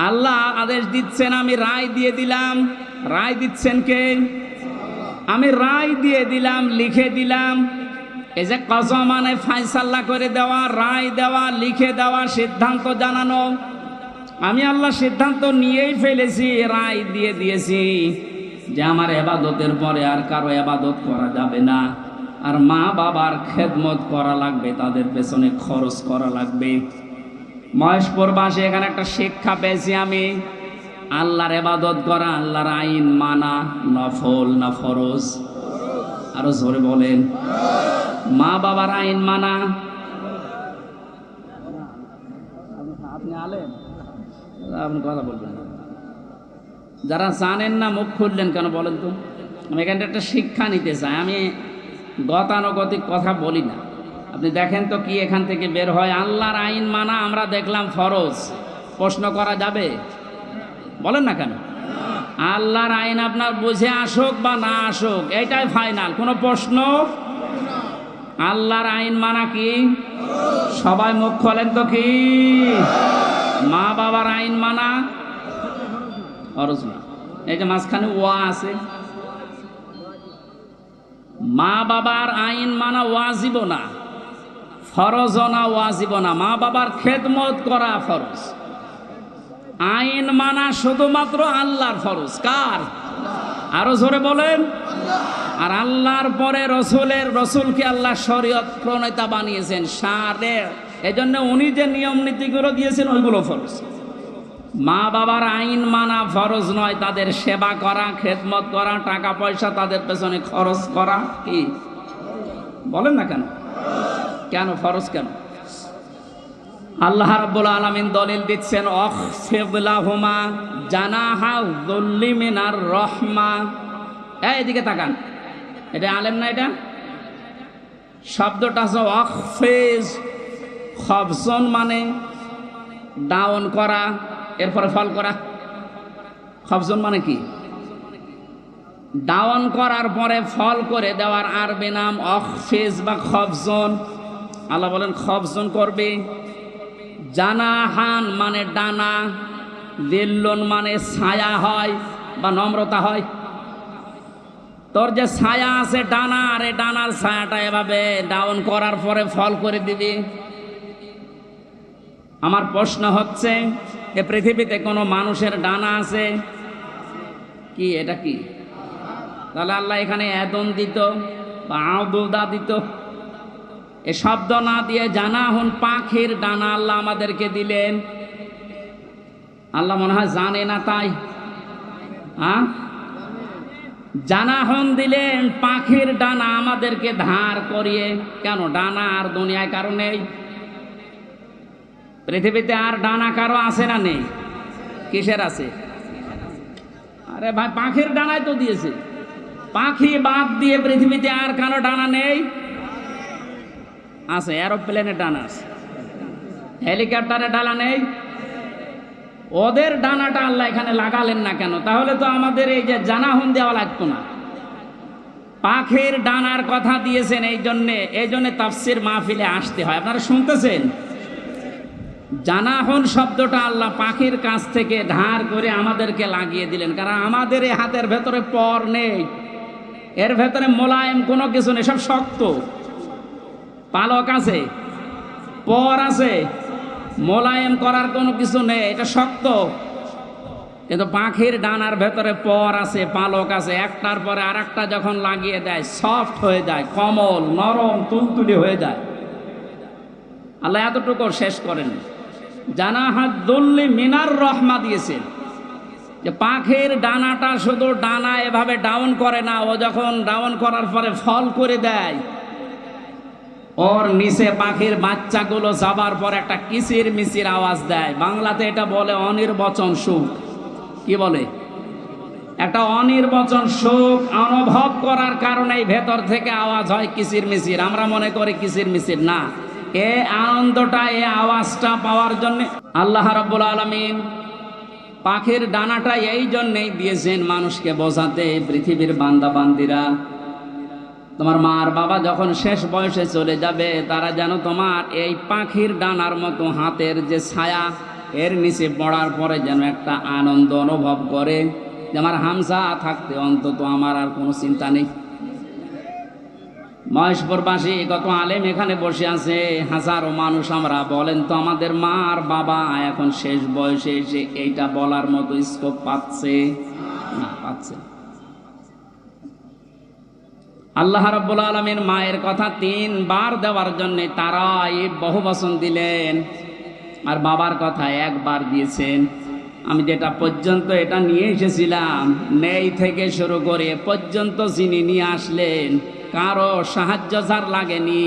আল্লাহ আদেশ দিচ্ছেন, আমি রায় দিয়ে দিলাম। রায় দিচ্ছেন কে? আমি রায় দিয়ে দিলাম, লিখে দিলাম। এই যে কজা মানে ফায়সালা করে দেওয়া, রায় দেওয়া, লিখে দেওয়া, সিদ্ধান্ত জানানো। আমি আল্লাহ সিদ্ধান্ত নিয়েই ফেলেছি, রায় দিয়ে দিয়েছি যে আমার ইবাদতের পরে আর কারো ইবাদত করা যাবে না, আর মা বাবার খেদমত করা লাগবে, তাদের পেছনে খরচ করা লাগবে। মহেশপুরবাসী এখানে একটা শিক্ষা পেয়েছি আমি, আল্লাহর ইবাদত করা, আল্লাহর আইন মানা নফল না ফরজ? আরো জোরে বলেন। মা বাবার আইন মানা, আপনি আলেন, আপনি কথা বলবেন না। যারা জানেন না মুখ খুললেন কেন বলেন তো? আমি এখানে একটা শিক্ষা নিতে চাই, আমি গতানুগতিক কথা বলি না। আপনি দেখেন তো কি এখান থেকে বের হয়। আল্লাহর আইন মানা আমরা দেখলাম ফরজ, প্রশ্ন করা যাবে? বলেন না কেন? আল্লাহর আইন আপনার বুঝে আসুক বা না আসুক, এইটাই ফাইনাল, কোনো প্রশ্ন। আল্লাহর আইন মানা কি? সবাই মুখ খোলেন তো কি? মা বাবার আইন মানা ফরজ না। এই যে মাঝখানে ওয়া আছে, মা বাবার আইন মানা ওয়াজিব না, ফরজ না, ওয়াজিব না। মা বাবার খেদমত করা ফরজ, আইন মানা শুধুমাত্র আল্লাহর ফরজ। কার? আরো জোরে বলেন। আর আল্লাহর পরে রসুলকে আল্লাহ শরীয়ত প্রণেতা বানিয়েছেন, শারে, এজন্য উনি যে নিয়ম নীতিগুলো দিয়েছেন ওইগুলো ফরজ। মা বাবার আইন মানা ফরজ নয়, তাদের সেবা করা, খেদমত করা, টাকা পয়সা তাদের পেছনে খরচ করা কি? বলেন না কেন? কেন ফরজ কেন? আল্লাহ রাব্বুল আলামিন দলিল দিচ্ছেন, আখফিদ লাহুমা জানাহা যুল্লি মিনার রাহমা। এদিকে তাকান, এটা আলেম না? এটা শব্দটা হচ্ছে আখফিজ, খফজন মানে ডাউন করা, এরপরে ফল করা। খফজন মানে কি? ডাউন করার পরে ফল করে দেওয়ার আরবি নাম আখফিজ বা খফজন। আল্লাহ বলেন খফজন করবে। জানাহান মানে ডানা, দিল্লুন মানে ছায়া হয় বা নম্রতা হয়। তোর যে ছায়া আছে ডানা, আর এই ডানার ছায়াটা এভাবে ডাউন করার পরে ফল করে দিবি। আমার প্রশ্ন হচ্ছে, এ পৃথিবীতে কোনো মানুষের ডানা আছে কি? এটা কি? তাহলে আল্লাহ এখানে এদন দিত বা আউদা দিত, এ শব্দ না দিয়ে জানাহুন পাখির ডানা আল্লাহ আমাদেরকে দিলেন। আল্লাহ মনে হয় জানে না তাই, হ্যাঁ? জানাহুন দিলেন পাখির ডানা আমাদেরকে ধার করিয়ে। কেন? ডানা আর দুনিয়ায় কারো নেই? পৃথিবীতে আর ডানা কারো আছে না নেই? কিসের আছে? আরে ভাই, পাখির ডানায় তো দিয়েছে। পাখি বাদ দিয়ে পৃথিবীতে আর কারো ডানা নেই? আছে, এরোপ্লেনের ডানা আছে, হেলিকপ্টারের ডানা নেই? ওদের ডানাটা আল্লাহ এখানে লাগালেন না কেন? তাহলে তো আমাদের এই যে জানাহুন দেওয়া লাগতো না। পাখির ডানার কথা দিয়েছেন এই জন্যে তাফসির মাহফিলে আসতে হয়। আপনারা শুনতেছেন? জানাহুন শব্দটা আল্লাহ পাখির কাছ থেকে ধার করে আমাদেরকে লাগিয়ে দিলেন, কারণ আমাদের এই হাতের ভেতরে পর নেই, এর ভেতরে মোলায়েম কোনো কিছু নেই, সব শক্ত। পালক আছে, পর আছে, মোলায়েম করার কোনো কিছু নেই, এটা শক্ত। কিন্তু পাখির ডানার ভেতরে পর আছে, পালক আছে, একটার পরে আর একটা যখন লাগিয়ে দেয় সফট হয়ে যায়, কোমল নরম তুলতুলি হয়ে যায়। আল্লাহ এতটুকু শেষ করেন, জানাহাদুল্লি মিনার রহমা দিয়েছেন, যে পাখির ডানাটা শুধু ডানা এভাবে ডাউন করে না, ও যখন ডাউন করার পরে ফল করে দেয়, ওর নিচে পাখির বাচ্চাগুলো যাবার পর একটা কিচির মিচির আওয়াজ দেয়। বাংলাতে এটা বলে অনির্বচন সুখ। কি বলে? একটা অনির্বচন সুখ অনুভব করার কারণে ভেতর থেকে আওয়াজ হয় কিচির মিচির। আমরা মনে করি কিচির মিচির না, এ আনন্দটা, এ আওয়াজটা পাওয়ার জন্য আল্লাহ রাব্বুল আলামিন পাখির ডানাটা এই জন্যেই দিয়েছেন মানুষকে বোঝাতে, পৃথিবীর বান্দা বান্দিরা, তোমার মা আর বাবা যখন শেষ বয়সে চলে যাবে, তারা যেন তোমার এই পাখির ডানার মতো হাতের যে ছায়া, এর নিচে পড়ার পরে যেন একটা আনন্দ অনুভব করে, যে আমার হামসা থাকতে অন্তত আমার আর কোনো চিন্তা নেই। মহেশপুরবাসী কত আলেম এখানে বসে আছে, হাজারো মানুষ আমরা। বলেন তো, আমাদের মা আর বাবা এখন শেষ বয়সে এসে এইটা বলার মতো স্কোপ পাচ্ছে না? পাচ্ছে। আল্লাহ রাব্বুল আলামিন মায়ের কথা 3 বার দেওয়ার জন্য তারা বহু বচন দিলেন, আর বাবার কথা 1 বার দিয়েছেন। আমি যেটা পর্যন্ত এটা নিয়ে এসেছিলাম, নেই থেকে শুরু করে পর্যন্ত যিনি নিয়ে আসলেন, কারো সাহায্য যার লাগেনি।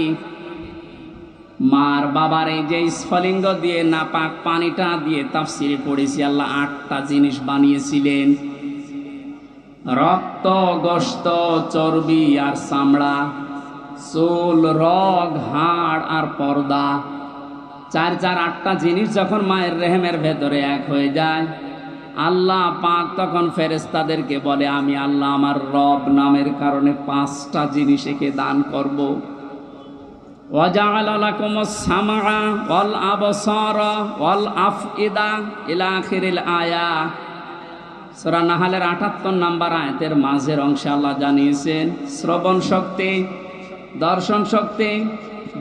মার বাবার এই যে স্ফলিঙ্গ দিয়ে নাপাক পানিটা দিয়ে তাফসিরে পড়েছি, আল্লাহ 8টা জিনিস বানিয়েছিলেন: রক্ত, গোশত, চর্বি আর চামড়া, চুল, রগ, হাড় আর পর্দা। 8টা জিনিস যখন মায়ের রেহেমের ভেতরে এক হয়ে যায়, আল্লাহ পাক তখন ফেরেশতাদেরকে বলে, আমি আল্লাহ আমার রব নামের কারণে 5টা জিনিস একে দান করব। ওয়াজআলা লাকুমুস সামআ ওয়াল আবসারা ওয়াল আফইদা ইলা আখিরিল আয়া। সূরা নাহলের 78 নম্বর আয়াতের মাঝের অংশে আল্লাহ জানিয়েছেন, শ্রবণ শক্তি, দর্শন শক্তি,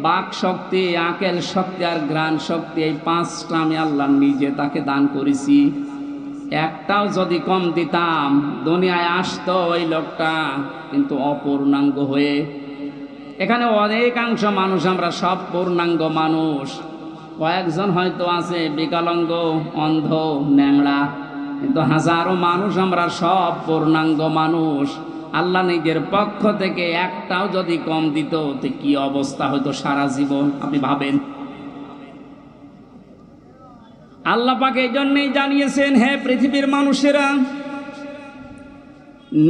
বাক শক্তি, আকেল শক্তি আর ঘ্রাণ শক্তি, এই 5টা আমি আল্লাহ নিজে তাকে দান করেছি। একটাও যদি কম দিতাম, দুনিয়ায় আসতো ওই লোকটা কিন্তু অপূর্ণাঙ্গ হয়ে। এখানে অনেকাংশ মানুষ আমরা সব পূর্ণাঙ্গ মানুষ, কয়েকজন হয়তো আছে বিকলাঙ্গ, অন্ধ, ন্যাংড়া, কিন্তু হাজারো মানুষ আমরা সব পূর্ণাঙ্গ মানুষ। আল্লাহ নিজের পক্ষ থেকে একটাও যদি কম দিত, তো কি অবস্থা হয়তো সারা জীবন, আপনি ভাবেন। আল্লাহ পাক এই জন্যই জানিয়েছেন, হে পৃথিবীর মানুষেরা,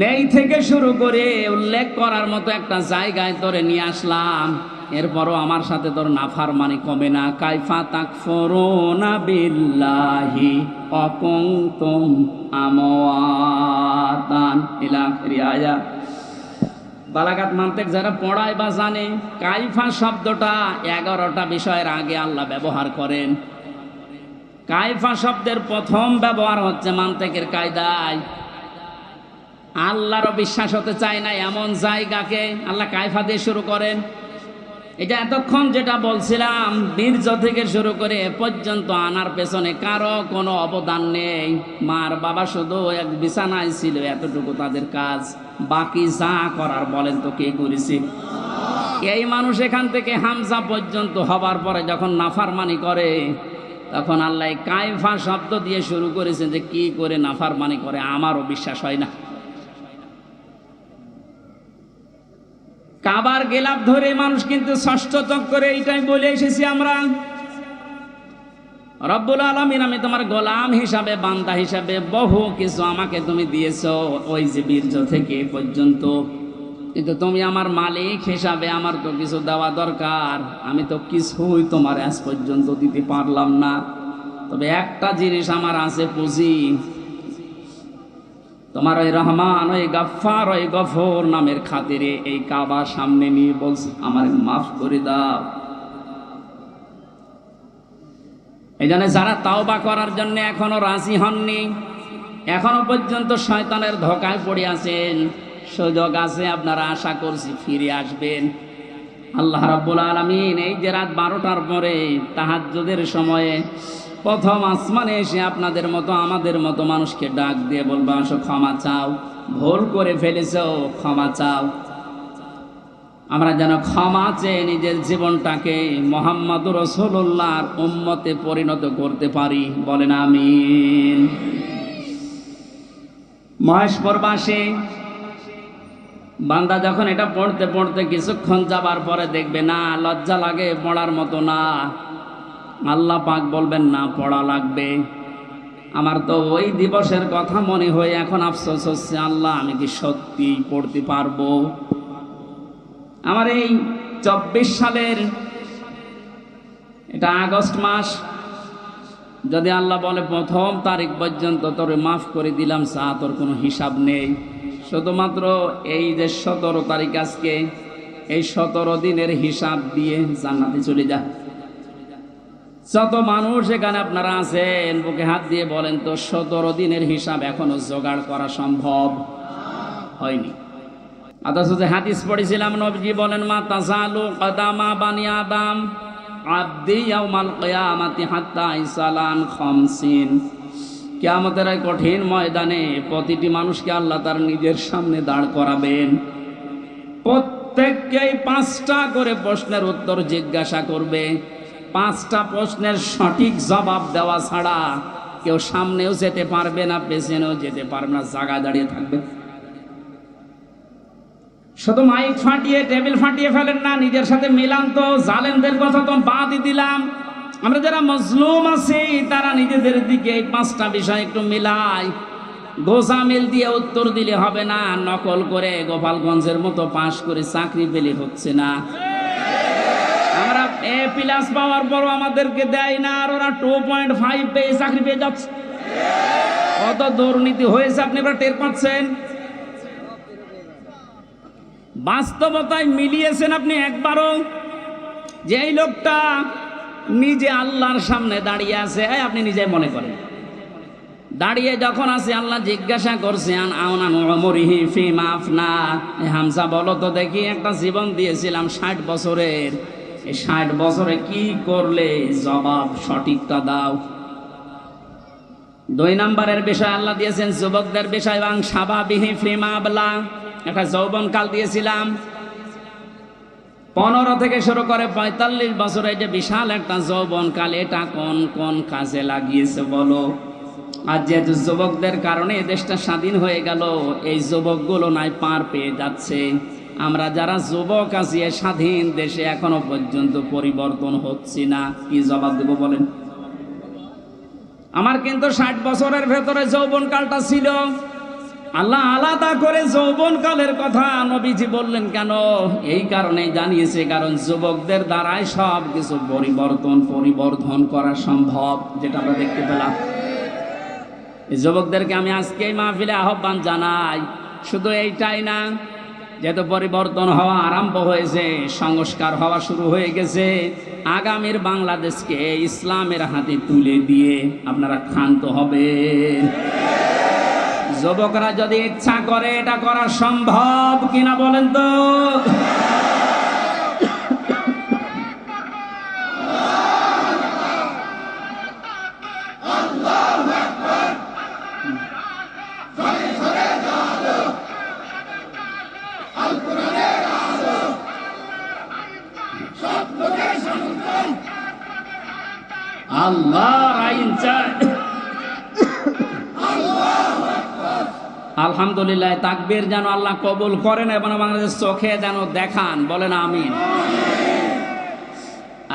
নেই থেকে শুরু করে উল্লেখ করার মতো একটা জায়গায় তোরে নিয়ে আসলাম, এরপরও আমার সাথে তোর নাফরমানি কমে না। কাইফা তাকফুরুনা বিল্লাহি ওয়া কুনতুম আমওয়াতান ইলা আখিরি আয়া। বালাগাত মান্তিক যারা পড়ায় বা জানে, কাইফা শব্দটা 11টা বিষয়ের আগে আল্লাহ ব্যবহার করেন। কাইফা শব্দের প্রথম ব্যবহার হচ্ছে মান্তিকের কায়দায়। আল্লাহরও বিশ্বাস হতে চায় না এমন জায়গাকে আল্লাহ কাইফা দিয়ে শুরু করেন। এটা এতক্ষণ যেটা বলছিলাম, বীর্য থেকে শুরু করে এ পর্যন্ত আনার পেছনে কারো কোনো অবদান নেই। মার বাবা শুধু এক বিছানায় ছিল, এতটুকু তাদের কাজ। বাকি যা করার বলেন তো কে করেছে? এই মানুষ এখান থেকে হামজা পর্যন্ত হবার পরে যখন নাফরমানি করে, তখন আল্লাহ কায়ফা শব্দ দিয়ে শুরু করেছেন যে কি করে নাফরমানি করে আমারও বিশ্বাস হয় না। কাবার গেলাপ ধরে মানুষ কিন্তু ষষ্ঠ চক্করে এইটাই বলে এসেছি আমরা, রব্বুল আলামিন আমি তোমার গোলাম হিসাবে, বান্দা হিসাবে বহু কিছু আমাকে তুমি দিয়েছো, ওই যে বীর্য থেকে পর্যন্ত, কিন্তু তুমি আমার মালিক হিসাবে আমার তো কিছু দেওয়া দরকার। আমি তো কিছুই তোমার আজ পর্যন্ত দিতে পারলাম না। তবে একটা জিনিস আমার আছে, পুঁজি। তোমার ওই রহমান, ওই গাফফার, ওই গফর নামের খাতিরে এই কাবা সামনে নিয়ে বলছে আমার মাফ করে দাও। এই জন্য যারা তাওবা করার জন্য এখনো রাজি হননি, এখনো পর্যন্ত শয়তানের ধোঁকায় পড়ে আছেন, সুযোগ আছে, আপনারা আশা করছি ফিরে আসবেন। আল্লাহ রাব্বুল আলামিন এই যে রাত 12টার পরে তাহাজ্জুদের সময়ে প্রথম আসমানে এসে আপনাদের মতো আমাদের মতো মানুষকে ডাক দিয়ে বলবে আসো ক্ষমা চাও, ভুল করে ফেলেছো ক্ষমা চাও। আমরা যেন ক্ষমা চেয়ে নিজের জীবনটাকে মুহাম্মদুর রাসূলুল্লাহর উম্মতে পরিণত করতে পারি, বলেন আমিন। মহেশপুরবাসী বান্দা যখন এটা পড়তে পড়তে কিছুক্ষণ যাবার পরে দেখবে না লজ্জা লাগে, পড়ার মতো না, আল্লাহ পাক বলবেন না পড়া লাগবে। আমার তো ওই দিবসের কথা মনে হয়ে এখন আফসোস হচ্ছে, আল্লাহ আমি কি সত্যি পড়তে পারবো? আমার এই 24 সালের এটা আগস্ট মাস, যদি আল্লাহ বলে প্রথম তারিখ পর্যন্ত তোরে মাফ করে দিলাম, চা তোর কোনো হিসাব নেই, শুধুমাত্র এই যে 17 তারিখ আজকে, এই 17 দিনের হিসাব দিয়ে জান্নাতে চলে যা। যত মানুষ এখানে আপনারা আছেন বুকে হাত দিয়ে বলেন তো 17 দিনের হিসাব এখনো জোগাড় করা সম্ভব হয়নি। অথচ যে হাদিস পড়েছিলাম, নবীজি বলেন মা তাজালু কদামা বানি আদম আবদি ইয়াউমাল কিয়ামাতি হাত্তা ইসালান খামসিন। কিয়ামতের এই কঠিন ময়দানে প্রতিটি মানুষকে আল্লাহ তার নিজের সামনে দাঁড় করাবেন। প্রত্যেককেই 5টা করে প্রশ্নের উত্তর জিজ্ঞাসা করবে। 5টা প্রশ্নের সঠিক জবাব দেওয়া ছাড়া কেউ সামনেও যেতে পারবে না, পেছনেও যেতে পারবে না, জায়গায় দাঁড়িয়ে থাকবে। শুধু মাইক ফাটিয়ে টেবিল ফাটিয়ে ফেলেন না, নিজের সাথে মিলান তো। জালেমদের কথা তো বাদই দিলাম, আমরা যারা মজলুম আছি তারা নিজেদের দিকে এই 5টা বিষয় একটু মিলাই। গোজামিল দিয়ে উত্তর দিলে হবে না, নকল করে গোপালগঞ্জের মতো পাশ করে চাকরি পেলে হচ্ছে না। আমরা A+ পাওয়ার পরও আমাদেরকে দেয় না, আর ওরা 2.5 পেয়ে চাকরি পেয়ে যাচ্ছে। কত দুর্নীতি হয়েছে আপনি এবার টের পাচ্ছেন। বাস্তবতায় মিলিয়েছেন আপনি একবারও যে এই লোকটা নিজে আল্লাহর সামনে দাঁড়িয়ে আছে? আপনি নিজে মনে করেন দাঁড়িয়ে যখন আছে, আল্লাহ জিজ্ঞাসা করছেন আওনান উমরিহি ফিমা আফনা, হামজা বলো তো দেখি, একটা জীবন দিয়েছিলাম 60 বছরের, এই 60 বছরে কি করলে? জবাব সঠিকটা দাও। 2 নম্বরের বিষয় আল্লাহ দিয়েছেন যুবকদের বিষয়, এবং সাবাবিহি ফিমা আবলা, একটা যৌবনকাল দিয়েছিলাম। 15 থেকে শুরু করে 45 বছরে যে বিশাল একটা যৌবনকাল, এটা কোন কোন কাজে লাগিয়েছে বলো? আর যেহেতু যুবকদের কারণে দেশটা স্বাধীন হয়ে গেল, এই যুবকগুলো নাই পার পেয়ে যাচ্ছে। আমরা যারা যুবক আছি এই স্বাধীন দেশে এখনো পর্যন্ত পরিবর্তন হচ্ছে না, কি জবাব দেব বলেন? আমার কিন্তু 60 বছরের ভেতরে যৌবনকালটা ছিল। আল্লাহ আলাদা করে যৌবনকালের কথা নবীজি বললেন কেন? এই কারণেই জানিয়েছে, কারণ যুবকদের দ্বারাই সব কিছু পরিবর্ধন করা সম্ভব, যেটা আমরা দেখতে পেলাম। এই যুবকদেরকে আমি আজকে এই মাহফিলে আহ্বান জানাই। শুধু এইটাই না, যেহেতু পরিবর্তন হওয়া আরম্ভ হয়েছে, সংস্কার হওয়া শুরু হয়ে গেছে, আগামীর বাংলাদেশকে ইসলামের হাতে তুলে দিয়ে আপনারা ক্ষান্ত হবেন। যুবকরা যদি ইচ্ছা করে এটা করা সম্ভব কিনা বলেন তো? আলহামদুলিল্লাহ, তাকবীর যেন আল্লাহ কবুল করেন এবং বাংলাদেশ চোখে যেন দেখান, বলেন আমিন।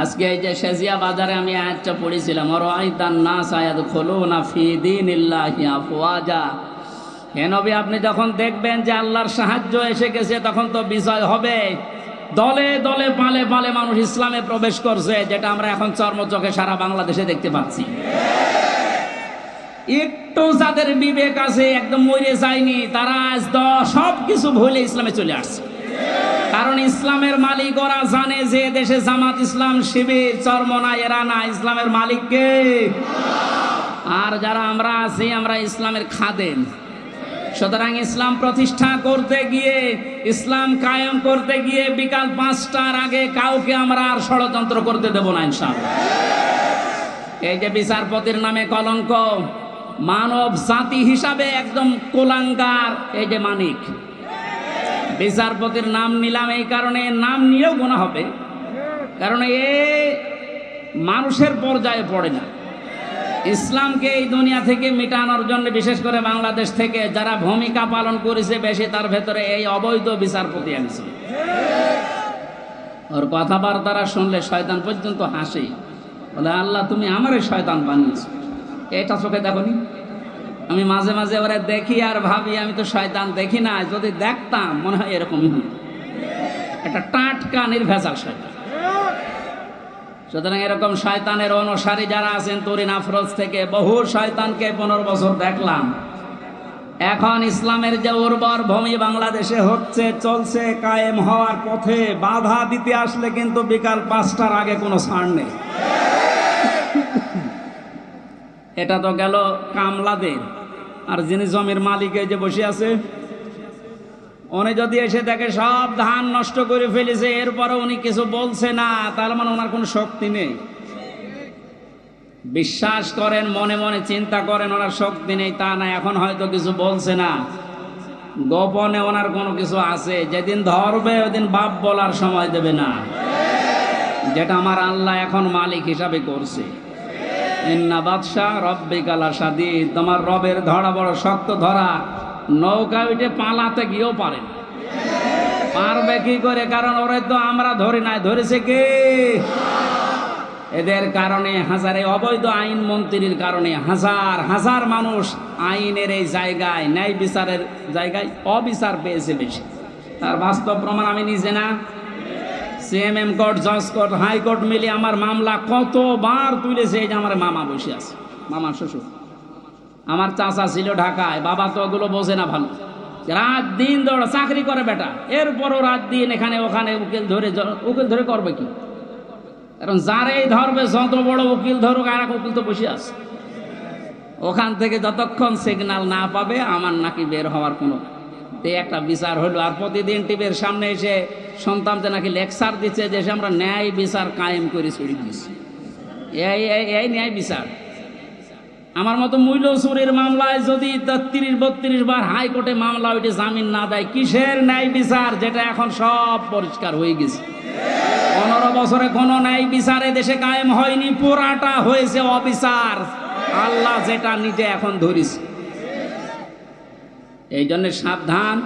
আজকে এই যে শেজিয়া বাজারে আমি আয়াতটা পড়েছিলাম, রাআইতান নাস ইয়াদখুলুনা ফি দীনিল্লাহি আফওয়াজা। হে নবী, আপনি যখন দেখবেন যে আল্লাহর সাহায্য এসে গেছে, তখন তো বিজয় হবে। দলে দলে পালে পালে মানুষ ইসলামে প্রবেশ করছে, যেটা আমরা এখন চর্মচোখে সারা বাংলাদেশে দেখতে পাচ্ছি। একটু যাদের বিবেক আছে, একদম মরে যায়নি, তারা আজ সব কিছু ভুলে ইসলামে চলে আসছে। কারণ ইসলামের মালিক ওরা জানে যে দেশে জামাত ইসলাম, শিবির, চরমনা, এরা না, ইসলামের মালিক কে? আর যারা আমরা আছি, আমরা ইসলামের খাদেম। সুতরাং ইসলাম প্রতিষ্ঠা করতে গিয়ে, ইসলাম কায়েম করতে গিয়ে বিকাল 5টার আগে কাউকে আমরা আর ষড়যন্ত্র করতে দেব না ইনশাআল্লাহ। এই যে বিচারপতির নামে কলঙ্ক, মানব জাতি হিসাবে একদম কুলাঙ্গার এই যে মানিক। বিচারপতির নাম নিলাম এই কারণে, নাম নিয়েও গোনা হবে, কারণ এ মানুষের পর্যায়ে পড়ে না। ইসলামকে এই দুনিয়া থেকে মিটানোর জন্য, বিশেষ করে বাংলাদেশ থেকে যারা ভূমিকা পালন করেছে বেশি, তার ভেতরে এই অবৈধ বিচারপতি একজন। ওর কথাবার্তারা শুনলে শয়তান পর্যন্ত হাসে, বলে আল্লাহ তুমি আমারে শয়তান বানিয়েছো। এটা চোখে দেখনি? আমি মাঝে মাঝে ওরা দেখি আর ভাবি আমি তো শয়তান দেখি না, যদি দেখতাম মনে হয় এরকমই হতো। একটা টাটকা নির্ভেজাল শয়তান। সুতরাং এরকম শয়তানের অনুসারী যারা আছেন, তরিন আফরোজ থেকে বহু শয়তানকে 15 বছর দেখলাম। এখন ইসলামের যে উর্বর ভূমি বাংলাদেশে হচ্ছে, চলছে, কায়েম হওয়ার পথে, বাধা দিতে আসলে কিন্তু বিকাল 5টার আগে কোনো ছাড় নেই। এটা তো গেল কামলাদের। আর যিনি জমির মালিক এই যে বসে আছে, উনি যদি এসে দেখে সব ধান নষ্ট করে ফেলেছে, এরপরে উনি কিছু বলছে না, তার মানে ওনার কোনো শক্তি নেই। বিশ্বাস করেন, মনে মনে চিন্তা করেন ওনার শক্তি নেই, তা না, এখন হয়তো কিছু বলছে না, গোপনে ওনার কোনো কিছু আছে। যেদিন ধরবে ওদিন বাপ বলার সময় দেবে না, যেটা আমার আল্লাহ এখন মালিক হিসাবে করছে। ইন্না বাদশা রব্বিকা লাশাদীদ, তোমার রবের ধরা বড় শক্ত ধরা। নৌকা উঠে পালাতে গিয়েও পারে না। পারবে কি করে? কারণ ওরে তো আমরা ধরি নাই, ধরেছে কে? এদের কারণে হাজারে, অবৈধ আইন মন্ত্রীর কারণে হাজার হাজার মানুষ আইনের এই জায়গায়, ন্যায় বিচারের জায়গায় অবিচার পেয়েছে বেশি। তার বাস্তব প্রমাণ আমি নিজে না, সিএমএম কোর্ট, জজ কোর্ট, হাইকোর্ট মিলে আমার মামলা কতবার তুলেছে। এই যে আমার মামা বসে আছে, মামা শ্বশুর, আমার চাচা ছিল ঢাকায়, বাবা তো ওগুলো বোঝে না ভালো, রাত দিন দৌড়া চাকরি করে বেটা, এরপরও রাত দিন এখানে ওখানে উকিল ধরে করবে কি? কারণ যারাই ধরবে, যত বড় উকিল ধরুক, আর এক উকিল তো বসে আছে ওখান থেকে, যতক্ষণ সিগন্যাল না পাবে আমার নাকি বের হওয়ার কোনো একটা বিচার হলো। আর প্রতিদিন টিভির সামনে এসে শুনতাম যে নাকি লেকচার দিচ্ছে যে আমরা ন্যায় বিচার কায়েম করে ছড়ি দিচ্ছি। এই ন্যায় বিচার। আমার মতো মূল্য চুরির মামলায় যদি 30-32 বার হাইকোর্টে মামলা ওইটি জামিন না দেয়, কিসের ন্যায় বিচার? যেটা এখন সব পরিষ্কার হয়ে গেছে। 15 বছরে কোনো ন্যায় বিচার দেশে কায়েম হয়নি, পুরাটা হয়েছে অবিচার। আল্লাহ যেটা নিজে এখন ধরিস। এই জন্য সাবধান।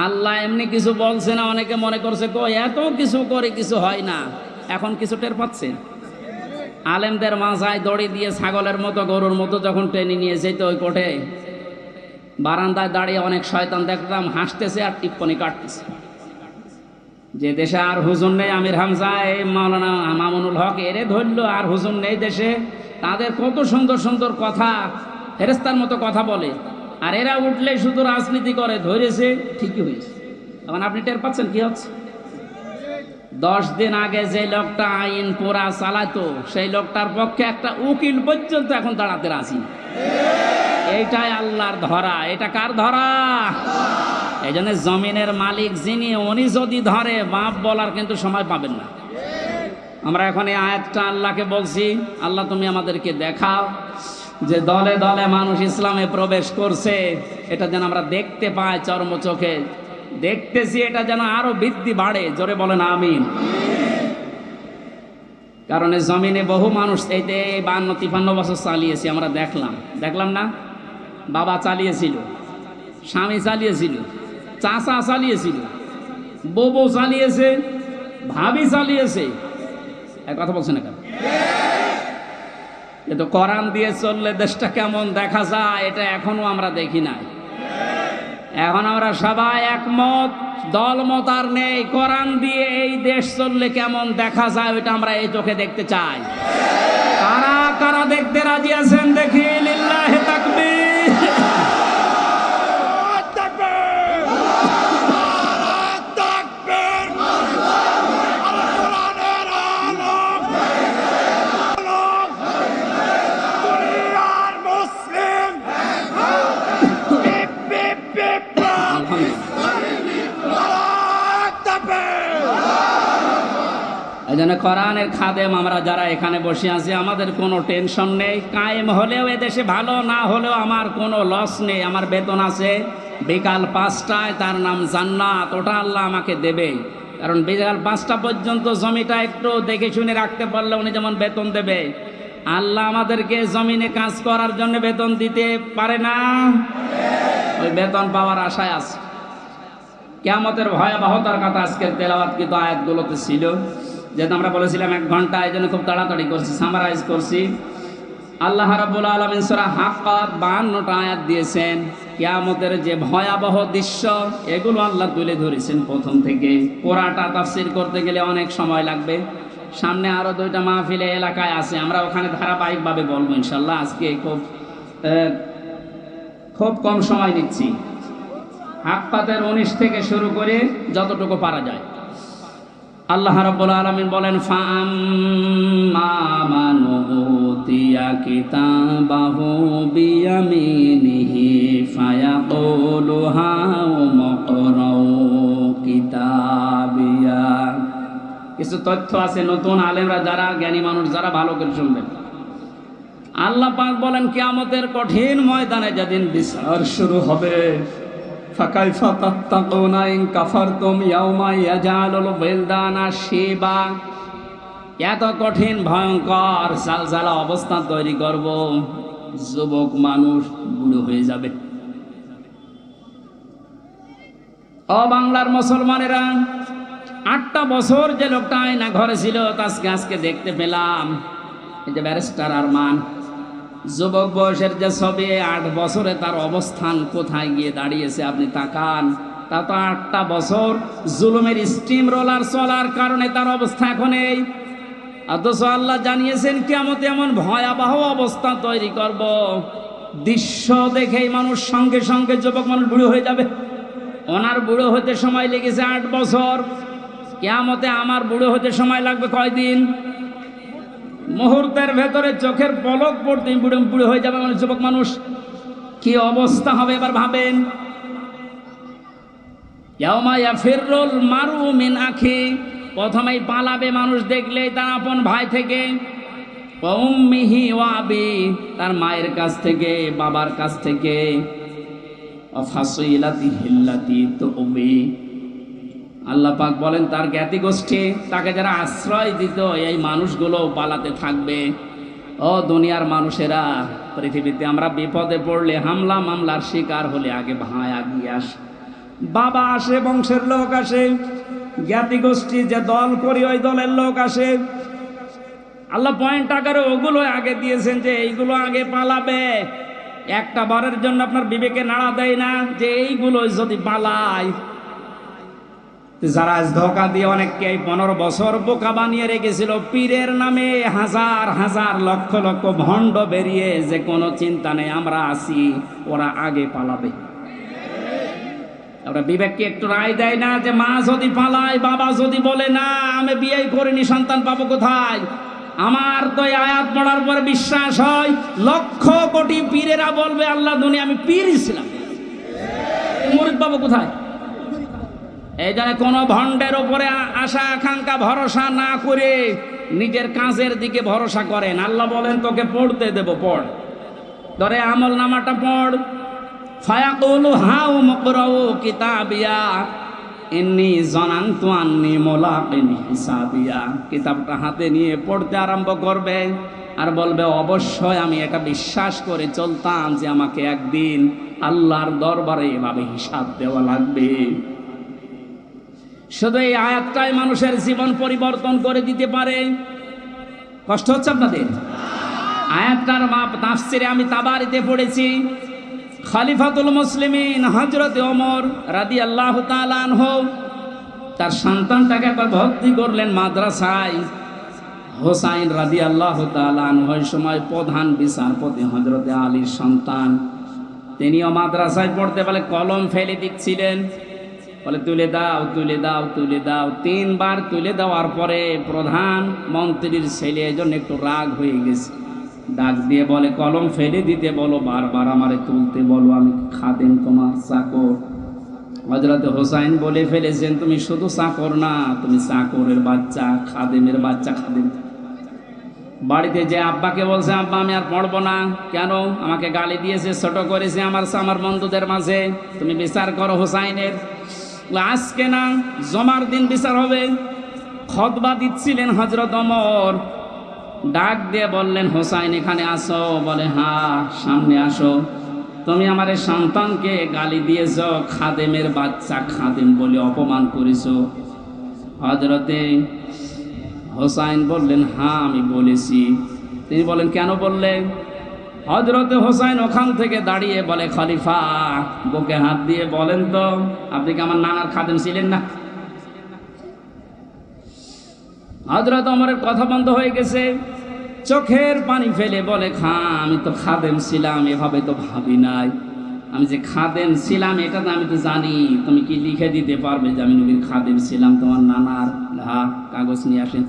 আল্লাহ এমনি কিছু বলছে না, অনেকে মনে করছে এত কিছু করে কিছু হয় না। এখন কিছু টের পাচ্ছে। আলেমদের মাথায় দড়ি দিয়ে ছাগলের মতো, গরুর মতো যখন টেনে নিয়ে যেত ওই কোর্টে, বারান্দায় দাঁড়িয়ে অনেক শয়তান দেখতাম হাসতেছে আর টিপ্পনি কাটতেছে। যে দেশে আর হুজুর নেই, আমির হামজা, এই মাওলানা মামুনুল হক, এরে ধরলো, আর হুজুর নেই দেশে, তাদের কত সুন্দর সুন্দর কথা, ফেরেস্তার মতো কথা বলে, আর এরা উঠলে শুধু রাজনীতি করে, ধরেছে, ঠিকই হয়েছে। এখন আপনি টের পাচ্ছেন কি হচ্ছে? 10 দিন আগে যে লোকটা আইন পুরা চালাতো, সেই লোকটার পক্ষে একটা উকিল পর্যন্ত এখন দাঁড়াতে রাজি না। এইটাই আল্লাহর ধরা। এটা কার ধরা? এই জন্য জমিনের মালিক যিনি, উনি যদি ধরে, বাপ বলার কিন্তু সময় পাবেন না। আমরা এখন এই আয়াতটা আল্লাহকে বলছি, আল্লাহ তুমি আমাদেরকে দেখাও যে দলে দলে মানুষ ইসলামে প্রবেশ করছে, এটা যেন আমরা দেখতে পাই, চর্ম চোখে দেখতেছি, এটা যেন আরো বৃদ্ধি বাড়ে। জোরে বলেন আমিন। কারণ এই জমিনে বহু মানুষ এই 52-53 বছর চালিয়েছি, আমরা দেখলাম না? বাবা চালিয়েছিল, স্বামী চালিয়েছিল, চাচা চালিয়েছিল, বউ চালিয়েছে, ভাবি চালিয়েছে। এক কথা বলছে না কেন? কিন্তু কোরআন দিয়ে চললে দেশটা কেমন দেখা যায় এটা এখনো আমরা দেখি নাই। এখন আমরা সবাই একমত, দলমত আর নেই। কোরআন দিয়ে এই দেশ চললে কেমন দেখা যায় ওইটা আমরা এই চোখে দেখতে চাই। কারা কারা দেখতে রাজি আছেন দেখি? লিল্লাহি তাকবীর। এই জন্য কোরআনের খাদেম আমরা যারা এখানে বসে আছি আমাদের কোনো টেনশন নেই। কায়েম হলেও এদেশে ভালো, না হলেও আমার কোনো লস নেই। আমার বেতন আছে বিকাল 5টায়, তার নাম জান্নাত, ওটা আল্লাহ আমাকে দেবে। কারণ বিকাল 5টা পর্যন্ত জমিটা একটু দেখে শুনে রাখতে পারলে উনি যেমন বেতন দেবে, আল্লাহ আমাদেরকে জমিনে কাজ করার জন্য বেতন দিতে পারে না? ওই বেতন পাওয়ার আশায় আছে। কিয়ামতের ভয়াবহতার কথা আজকের তেলাওয়াতকৃত আয়াতগুলোতে ছিল। যেহেতু আমরা বলেছিলাম 1 ঘন্টা, এই জন্য খুব তাড়াতাড়ি করছি, সামারাইজ করছি। আল্লাহ রাব্বুল আলামিন সূরা হাক্কাত 52টা আয়াত দিয়েছেন। কিয়ামতের যে ভয়াবহ দৃশ্য এগুলো আল্লাহ তুলে ধরেছেন প্রথম থেকে। পুরাটা তাফসীর করতে গেলে অনেক সময় লাগবে। সামনে আরো 2টা মাহফিলে এলাকায় আছে, আমরা ওখানে ধারাবাহিকভাবে বলবো ইনশাআল্লাহ। আজকে খুব কম সময় নিচ্ছি। হাক্কাতের 19 থেকে শুরু করে যতটুকু পারা যায়। আল্লাহ রাব্বুল আলামিন বলেন, ফাআম্মা মান উতিয়া কিতাবাহু বিয়ামিনিহি ফায়াকুলু হাউমুকরাউ কিতাবিয়া। কিছু তথ্য আছে নতুন আলেমরা যারা জ্ঞানী মানুষ যারা ভালো করে শুনবেন। আল্লাহ পাক বলেন কিয়ামতের কঠিন ময়দানে যেদিন বিচার শুরু হবে, ফাকাইফা তাত্তাকুনা ইন কাফারতুম ইয়াওমা ইয়াজালুল বিলদানা শিবা। এত কঠিন ভয়ঙ্কর জালজালা অবস্থা তৈরি করব, যুবক মানুষ বুড়ো হয়ে যাবে। ও বাংলার মুসলমানেরা, 8টা বছর যে লোকটা আয়না ঘরে ছিল আজকে দেখতে পেলাম। এই যে ব্যারিস্টার আরমান, যুবক বয়সের যে ছবি, 8 বছরে তার অবস্থান কোথায় গিয়ে দাঁড়িয়েছে আপনি তাকান। তা তো 8টা বছর জুলুমের স্টিম রোলার চলার কারণে তার অবস্থা এখন এই। অথচ আল্লাহ জানিয়েছেন কিয়ামতে এমন ভয়াবহ অবস্থা তৈরি করব, দৃশ্য দেখেই মানুষ সঙ্গে সঙ্গে যুবক মানুষ বুড়ো হয়ে যাবে। ওনার বুড়ো হতে সময় লেগেছে 8 বছর, কিয়ামতে আমার বুড়ো হতে সময় লাগবে কয়দিন? মুহূর্তের ভেতরে চোখের পলক পড়তে বুড়ো হয়ে যাবে মানে যুবক মানুষ। কি অবস্থা হবে এবার ভাবেন। ইয়াউমা ইয়াফিরুল মারউ মিন আখি, প্রথমেই পালাবে মানুষ দেখলেই তার আপন ভাই থেকে। ওয়া উম্মিহি ওয়া আবি, তার মায়ের কাছ থেকে, বাবার কাছ থেকে। ওয়া ফাসিলাতিহি আল্লাতী তুবি, আল্লাহ পাক বলেন তার জ্ঞাতি গোষ্ঠী, তাকে যারা আশ্রয় দিত এই মানুষগুলো পালাতে থাকবে। ও দুনিয়ার মানুষেরা, পৃথিবীতে আমরা বিপদে পড়লে, হামলা মামলার শিকার হলে আগে ভাই আগিয়ে আসে, বাবা আসে, বংশের লোক আসে, জ্ঞাতি গোষ্ঠী যে দল করি ওই দলের লোক আসে। আল্লাহ পয়েন্ট আকারে ওগুলো আগে দিয়েছেন যে এইগুলো আগে পালাবে। একটা বারের জন্য আপনার বিবেকে নাড়া দেয় না যে এইগুলো যদি পালায়? যারা ধোকা দিয়ে অনেককে 15 বছর বোকা বানিয়ে রেখেছিল, পীরের নামে হাজার হাজার লক্ষ লক্ষ ভণ্ড বেরিয়ে যে কোনো চিন্তা নেই আমরা আছি, ওরা আগে পালাবে। ওরা বিবেককে একটু রায় দেয় না যে মা যদি পালায়, বাবা যদি বলে না আমি বিয়ে করিনি, সন্তান পাবো কোথায়? আমার তো এই আয়াত পড়ার পর বিশ্বাস হয় 1,00,000 কোটি পীরেরা বলবে আল্লাহ দুনিয়া আমি পীরই ছিলাম, মুরিদ পাবো কোথায়? এই জন্য কোনো ভণ্ডের উপরে আশা আকাঙ্ক্ষা ভরসা না করে নিজের কাজের দিকে ভরসা করেন। আল্লাহ বলেন তোকে পড়তে দেব, পড়, ধরে আমল নামাটা পড়। ফায়াকুলু হাউমুকরাউ কিতাবিয়া ইন্নী যানানতু আন্নী মুলাকিন হিসাবিয়া। কিতাবটা হাতে নিয়ে পড়তে আরম্ভ করবে। আর বলবে অবশ্যই আমি এটা বিশ্বাস করে চলতাম যে আমাকে একদিন আল্লাহর দরবারে এভাবে হিসাব দেওয়া লাগবে। শুধু এই আয়াতটাই মানুষের জীবন পরিবর্তন করে দিতে পারে। কষ্ট হচ্ছে আপনাদের? আয়াতটার মাপ তাফসিরে আমি তাবারিতে পড়েছি। খলিফাতুল মুসলিমিন হযরত ওমর রাদিয়াল্লাহু তাআলা আনহু তার সন্তানটাকে একবার ভর্তি করলেন মাদ্রাসায়। হোসাইন রাদিয়াল্লাহু তাআলা আনহু ওই সময় প্রধান বিচারপতি হযরত আলীর সন্তান। তিনিও মাদ্রাসায় পড়তে বলে কলম ফেলে দিচ্ছিলেন, বলে তুলে দাও তুলে দাও তুলে দাও। 3 বার তুলে দেওয়ার পরে প্রধান মন্ত্রীর ছেলে এজন্য একটু রাগ হয়ে গেছে, ডাক দিয়ে বলে কলম ফেলে দিতে বলো, বারবার আমারে তুলতে বলো, আমি খাদেম তোমার চাকর। হযরত হোসাইন বলে ফেলেছেন তুমি শুধু চাকর না, তুমি চাকরের বাচ্চা, খাদেমের বাচ্চা। খাদেম বাড়িতে যে আব্বাকে বলছে আব্বা আমি আর পড়বো না। কেন? আমাকে গালি দিয়েছে, ছোট করেছে আমার বন্ধুদের মাঝে, তুমি বিচার করো হোসাইনের। আজকে না জমার দিন বিচার হবে। খুতবা দিচ্ছিলেন হযরত ওমর, ডাক দিয়ে বললেন হোসাইন এখানে আসো। বলে হ্যাঁ সামনে আসো। তুমি আমার সন্তানকে গালি দিয়েছ, খাদেমের বাচ্চা, খাদেম বলে অপমান করেছ। হযরতে হোসাইন বললেন হ্যাঁ আমি বলেছি। তিনি বলেন কেন বললেন? হযরতে হোসাইন ওখান থেকে দাঁড়িয়ে বলে খলিফা বুকে হাত দিয়ে বলেন তো আপনি কি আমার নানার খাদেম ছিলেন না? হযরত ওমরের কথা বন্ধ হয়ে গেছে, চোখের পানি ফেলে বলে আমি তো খাদেম ছিলাম, এভাবে তো ভাবি নাই। আমি যে খাদেম ছিলাম এটা তো আমি তো জানি। তুমি কি লিখে দিতে পারবে যে আমি নবীর খাদেম ছিলাম তোমার নানার? কাগজ নিয়ে আসেন।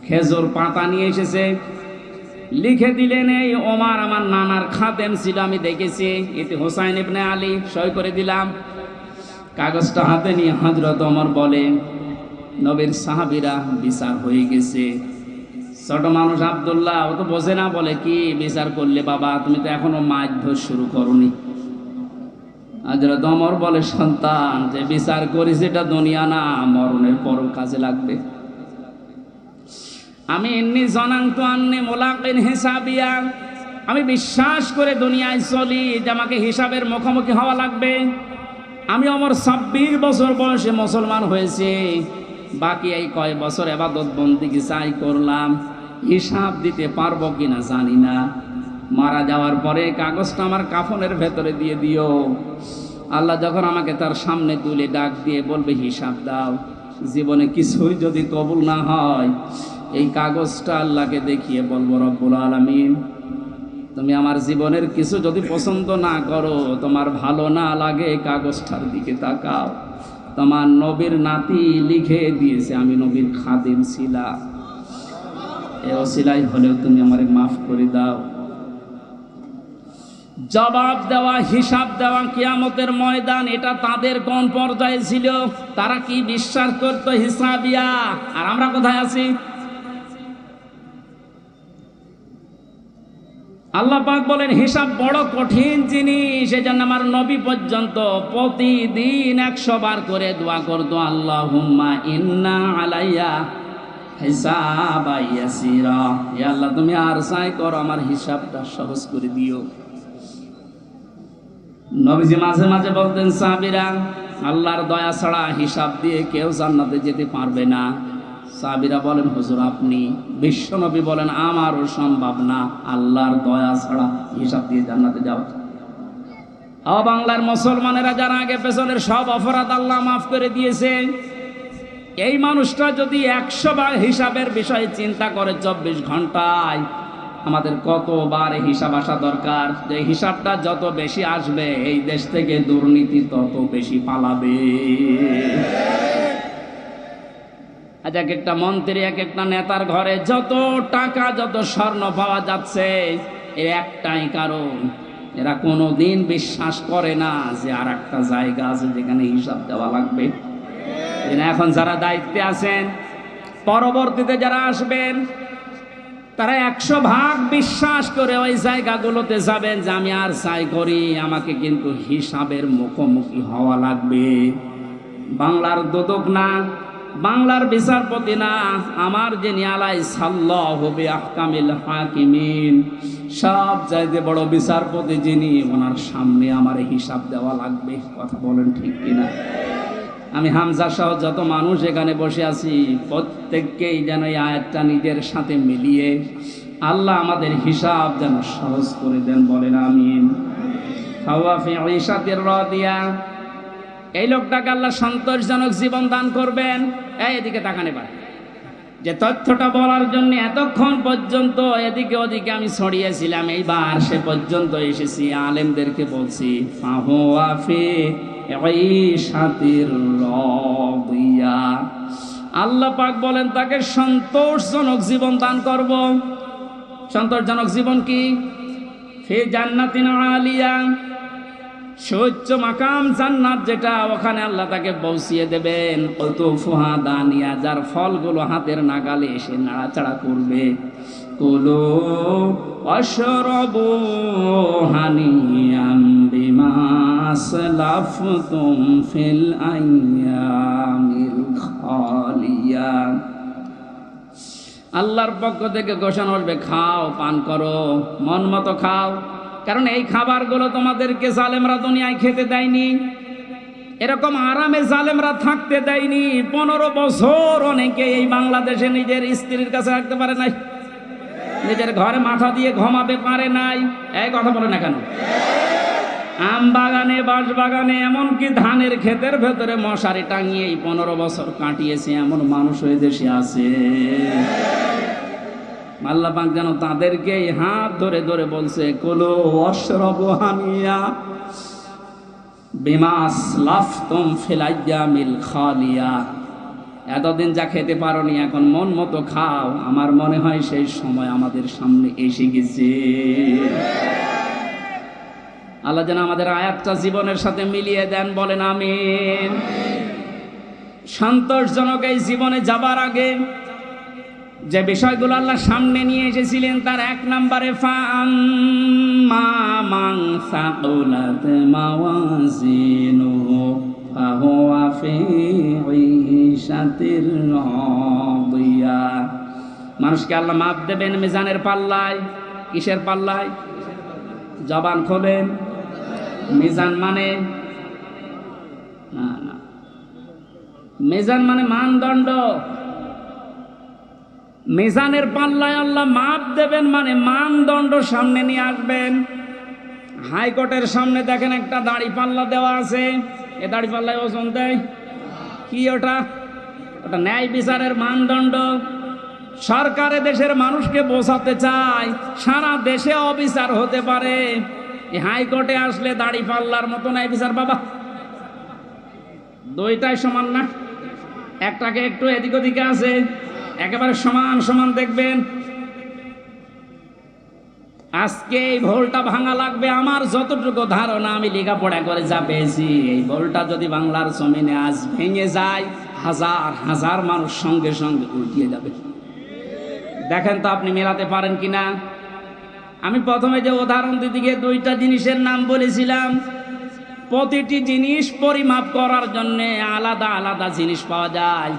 খেজুর পাতা নিয়ে এসেছে, লিখে দিলেন এই ওমর আমার নানার খাদেম ছিল, আমি দেখেছি। এতে হোসাইন ইবনে আলী সই করে দিলাম। কাগজটা হাতে নিয়ে হযরত ওমর বলে নবীর সাহাবীরা বিচার হয়ে গেছে। ছোট মানুষ আব্দুল্লাহ ও তো বোঝে না, বলে কি বিচার করলে বাবা? তুমি তো এখনো মারধর শুরু করনি। হযরত ওমর বলে সন্তান যে বিচার করিস এটা দুনিয়া না, মরণের পরও কাজে লাগবে। আমি এমনি জনান্তু আন্নি মুলাকিন হিসাবিয়া, আমি বিশ্বাস করে দুনিয়ায় চলি যে আমাকে হিসাবের মুখোমুখি হওয়া লাগবে। আমি ওমর 26 বছর বয়সে মুসলমান হয়েছি, বাকি এই কয় বছর ইবাদত বন্দেগী চাই করলাম, হিসাব দিতে পারবো কিনা জানি না। মারা যাওয়ার পরে কাগজটা আমার কাফনের ভেতরে দিয়ে দিও। আল্লাহ যখন আমাকে তার সামনে তুলে ডাক দিয়ে বলবে হিসাব দাও, জীবনে কিছুই যদি কবুল না হয় এই কাগজটা আল্লাহকে দেখিয়ে বলবো রব্বুল আলামিন তুমি আমার জীবনের কিছু যদি পছন্দ না করো, তোমার ভালো না লাগে, কাগজটার দিকে তাকাও, তোমার নবীর নাতি লিখে দিয়েছে আমি নবীর খাদেম ছিলাম, এ ওসিলাই হলেও তুমি আমারে মাফ করে দাও। জবাব দেওয়া, হিসাব দেওয়া কিয়ামতের ময়দান, এটা তাদের কোন পর্যায়ে ছিল? তারা কি বিশ্বাস করতো হিসাবিয়া? আর আমরা কোথায় আছি? আল্লাহ পাক বলেন হিসাব বড় কঠিন জিনিস, এজন্য আমার নবী পর্যন্ত প্রতিদিন 100 বার করে দোয়া করতো আল্লাহুম্মা ইন্না আলাইয়া হিসাবা ইয়াসিরা, হে আল্লাহ তুমি আর চাই করো আমার হিসাবটা সহজ করে দিও। নবীজি মাঝে মাঝে বলতেন সাহাবীরা আল্লাহর দয়া ছাড়া হিসাব দিয়ে কেউ জান্নাতে যেতে পারবে না। সাহাবীরা বলেন হুজুর আপনি? বিশ্বনবী বলেন আমারও সম্ভব না আল্লাহর দয়া ছাড়া হিসাব দিয়ে জান্নাতে যাওয়া। বাংলার মুসলমানেরা যারা আগে পেছনের সব অপরাধ আল্লাহ মাফ করে দিয়েছে, এই মানুষটা যদি 100 বার হিসাবের বিষয়ে চিন্তা করে 24 ঘন্টায়, আমাদের কতবার হিসাব আসা দরকার। যে হিসাবটা যত বেশি আসবে এই দেশ থেকে দুর্নীতি তত বেশি পালাবে। আজ এক একটা মন্ত্রী, এক একটা নেতার ঘরে যত টাকা, যত স্বর্ণ পাওয়া যাচ্ছে, এর একটাই কারণ, এরা কোনোদিন বিশ্বাস করে না যে আর একটা জায়গা আছে যেখানে হিসাব দেওয়া লাগবে। এখন যারা দায়িত্বে আছেন, পরবর্তীতে যারা আসবেন, তারা 100 ভাগ বিশ্বাস করে ওই জায়গাগুলোতে যাবেন যে আমি আর চাই করি, আমাকে কিন্তু হিসাবের মুখোমুখি হওয়া লাগবে। বাংলার দুদক না, বাংলার বিচারপতি না, আমার যিনি আলাইসাল্লাহু বিআহকামিল হাকিমিন, সব চাইতে বড় বিচারপতি যিনি, ওনার সামনে আমার হিসাব দেওয়া লাগবে। কথা বলেন ঠিক কিনা? আমি হামজা সহ যত মানুষ এখানে বসে আছি, প্রত্যেককেই যেন এই আয়াতটা নিজের সাথে মিলিয়ে আল্লাহ আমাদের হিসাব যেন সহজ করে দেন। বলেন আমিন। ফাওয়া ফি ঈশাতির রাদিয়া, এই লোকটাকে আল্লাহ সন্তোষজনক জীবন দান করবেন। এদিকে তাকানে পারে যে তথ্যটা বলার জন্য এতক্ষণ পর্যন্ত এদিকে ওদিকে আমি ছড়িয়েছিলাম, এইবার সে পর্যন্ত এসেছি। আলেমদেরকে বলছি ফাহুয়া ফি ঈশাতির রাদিয়া, আল্লাহ পাক বলেন তাকে সন্তোষজনক জীবন দান করব। সন্তোষজনক জীবন কি? ফি জান্নাতিন আলিয়া, সুউচ্চ মাকাম জান্নাত যেটা, ওখানে আল্লাহ তাকে পৌঁছিয়ে দেবেন। কুতুফুহা দানিয়া, যার ফলগুলো হাতের নাগালে এসে নাড়াচাড়া করবে। কুলু ওয়াশরাবু হানিয়াম বিমা আসলাফতুম ফিল আইয়ামিল খালিয়া। আল্লাহর পক্ষ থেকে ঘোষণা আসবে, খাও, পান করো, মন মতো খাও। কারণ এই খাবারগুলো তোমাদেরকে জালেমরা দুনিয়ায় খেতে দেয়নি, এরকম আরামে জালেমরা থাকতে দেয়নি। 15 বছর অনেকে এই বাংলাদেশে নিজের স্ত্রীর কাছে রাখতে পারে নাই, নিজের ঘরে মাথা দিয়ে ঘুমাবে পারে নাই। এই কথা বলে না কেন? আম বাগানে, বাঁশ বাগানে, এমনকি ধানের ক্ষেতের ভেতরে মশারি টাঙিয়ে 15 বছর কাটিয়েছে এমন মানুষ ওই দেশে আছে। আল্লাহ পাক যেন তাদেরকে হাত ধরে ধরে বলছে, কুলু ওয়াশরাবু হানিয়া বিমা আসলাফতুম ফিল আইয়ামিল খালিয়া। এতদিন যা খেতে পারোনি, এখন মন মতো খাও। আমার মনে হয় সেই সময় আমাদের সামনে এসে গেছে। আল্লাহ যেন আমাদের আয়াতটা জীবনের সাথে মিলিয়ে দেন। বলেন আমিন। সন্তোষজনক এই জীবনে যাবার আগে যে বিষয়গুলো আল্লাহ সামনে নিয়ে এসেছিলেন, তার 1 নম্বরে ফাআম্মা মান সাকুলাত মাওয়াজিনুহু ফাহুয়া ফি ঈশাতির রাদিয়া। মানুষকে আল্লাহ মাপ দেবেন মিজানের পাল্লায়। কিসের পাল্লায়? জবান খোলেন। মিজান মানে না, মিজান মানে মানদণ্ড। মিজানের পাল্লায় আল্লাহ মাপ দেবেন মানে মানদণ্ড সামনে নিয়ে আসবেন। হাইকোর্টের সামনে দেখেন একটা দাড়ি পাল্লা দেওয়া আছে, এ দাড়ি পাল্লায় ওজন দেয় কি? ওটা ন্যায় বিচারের মানদণ্ড। সরকারে দেশের মানুষকে বোঝাতে চায় সারা দেশে অবিচার হতে পারে, এই হাইকোর্টে আসলে দাড়ি পাল্লার মতো ন্যায় বিচার বাবা। দুইটাই সমান না, একটাকে একটু এদিক ওদিকে আছে, একেবারে সমান সমান দেখবেন। আজকে এই ভোলটা ভাঙা লাগবে। আমার যতটুকু ধারণা, আমি লেখাপড়া করে যা পেয়েছি, এই ভোলটা যদি বাংলার জমিনে আজ ভেঙে যায়, হাজার হাজার মানুষ সঙ্গে সঙ্গে উল্টিয়ে যাবে। দেখেন তো আপনি মেলাতে পারেন কিনা। আমি প্রথমে যে উদাহরণ দিতে গিয়ে 2টা জিনিসের নাম বলেছিলাম। প্রতিটি জিনিস পরিমাপ করার জন্য আলাদা আলাদা জিনিস পাওয়া যায়।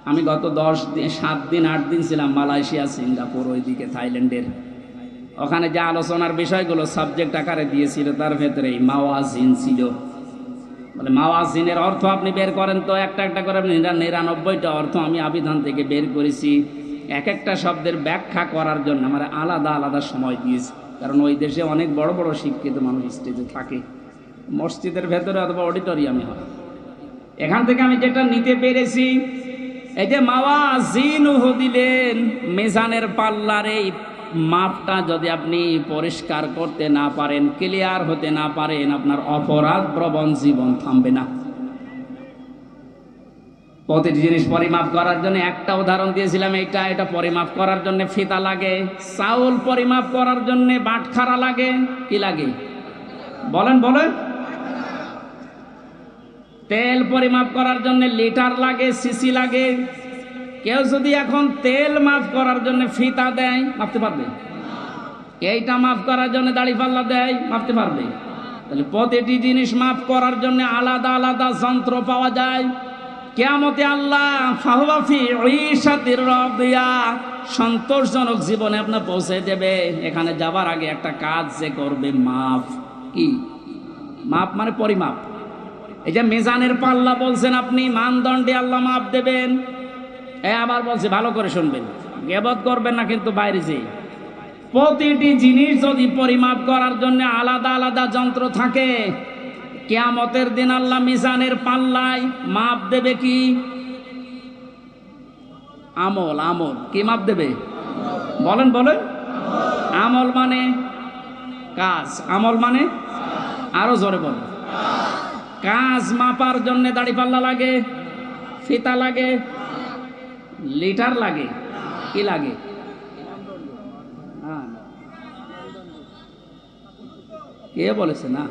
আমি গত 7 দিন 8 দিন ছিলাম মালয়েশিয়া, সিঙ্গাপুর, ওইদিকে থাইল্যান্ডের। ওখানে যে আলোচনার বিষয়গুলো সাবজেক্ট আকারে দিয়েছিল, তার ভেতরে মাওয়াজিন ছিল। বলে মাওয়াজিনের অর্থ আপনি বের করেন তো, একটা একটা করে 99টা অর্থ আমি আবিধান থেকে বের করেছি। এক একটা শব্দের ব্যাখ্যা করার জন্য আমার আলাদা আলাদা সময় দিয়েছি। কারণ ওই দেশে অনেক বড় বড় শিক্ষিত মানুষ স্টেজে থাকে, মসজিদের ভেতরে অথবা অডিটোরিয়ামে হয়। এখান থেকে আমি যেটা নিতে পেরেছি, এই যে মাওয়াজিনুহু দিলেন, মিজানের পাল্লার এই মাপটা যদি আপনি পরিষ্কার করতে না পারেন, ক্লিয়ার হতে না পারেন, আপনার অপরাধ প্রবণ জীবন থামবে না। প্রতিটি জিনিস পরিমাপ করার জন্য একটা উদাহরণ দিয়েছিলাম, এটা পরিমাপ করার জন্য ফিতা লাগে। চাউল পরিমাপ করার জন্য বাটখারা লাগে। কি লাগে বলেন বলেন? তেল পরিমাপ করার জন্য লিটার লাগে, সিসি লাগে। কেউ যদি এখন তেল মাপ করার জন্য ফিতা দেয়, মাপতে পারবে? এইটা মাপ করার জন্য দাড়ি পাল্লা দেয়, মাপতে পারবে? তাহলে প্রতিটি জিনিস মাপ করার জন্য আলাদা আলাদা যন্ত্র পাওয়া যায়। কিয়ামতে আল্লাহ ফাহুয়া ফি ঈশাতির রাদিয়া, সন্তোষজনক জীবনে আপনার পৌঁছে দেবে। এখানে যাবার আগে একটা কাজ যে করবে, মাপ। কি মাপ? মানে পরিমাপ। এই যে মিজানের পাল্লা বলছেন আপনি, মানদণ্ডে আল্লাহ মাপ দেবেন। আবার বলছে ভালো করে শুনবেন, গীবত করবেন না কিন্তু বাইরে যেয়ে। প্রতিটি জিনিস যদি পরিমাপ করার জন্য আলাদা আলাদা যন্ত্র থাকে, কিয়ামতের দিন আল্লাহ মিজানের পাল্লায় মাপ দেবে কি? আমল। আমল কি মাপ দেবে? বলেন বলেন। আমল মানে কাজ, আমল মানে আরো জোরে বলেন। কাজ মাপার জন্য দাড়ি পাল্লা লাগে, ফিতা লাগে, লিটার লাগে, কি লাগে? কে বলেছে না?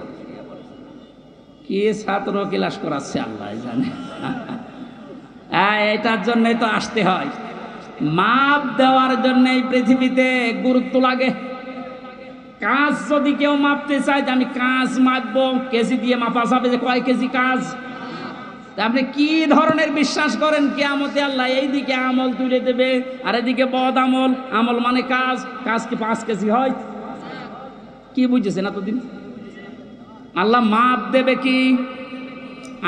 কে ছাত্র ক্লাস করাচ্ছে আল্লাহ জানে। এটার জন্যই তো আসতে হয়। মাপ দেওয়ার জন্য এই পৃথিবীতে গুরুত্ব লাগে। কাজ যদি কেউ মাপতে চায় যে আমি কাজ মাপবো, কেজি দিয়ে মাপা যাবে যে কয় কেজি কাজ। আপনি কি ধরনের বিশ্বাস করেন কিয়ামতে আল্লাহ এইদিকে আমল তুলে দেবে আর এদিকে বদ আমল? আমল মানে কাজ, কাজ কি 5 কেজি হয়? কি বুঝেছেন এতদিন? আল্লাহ মাপ দেবে কি?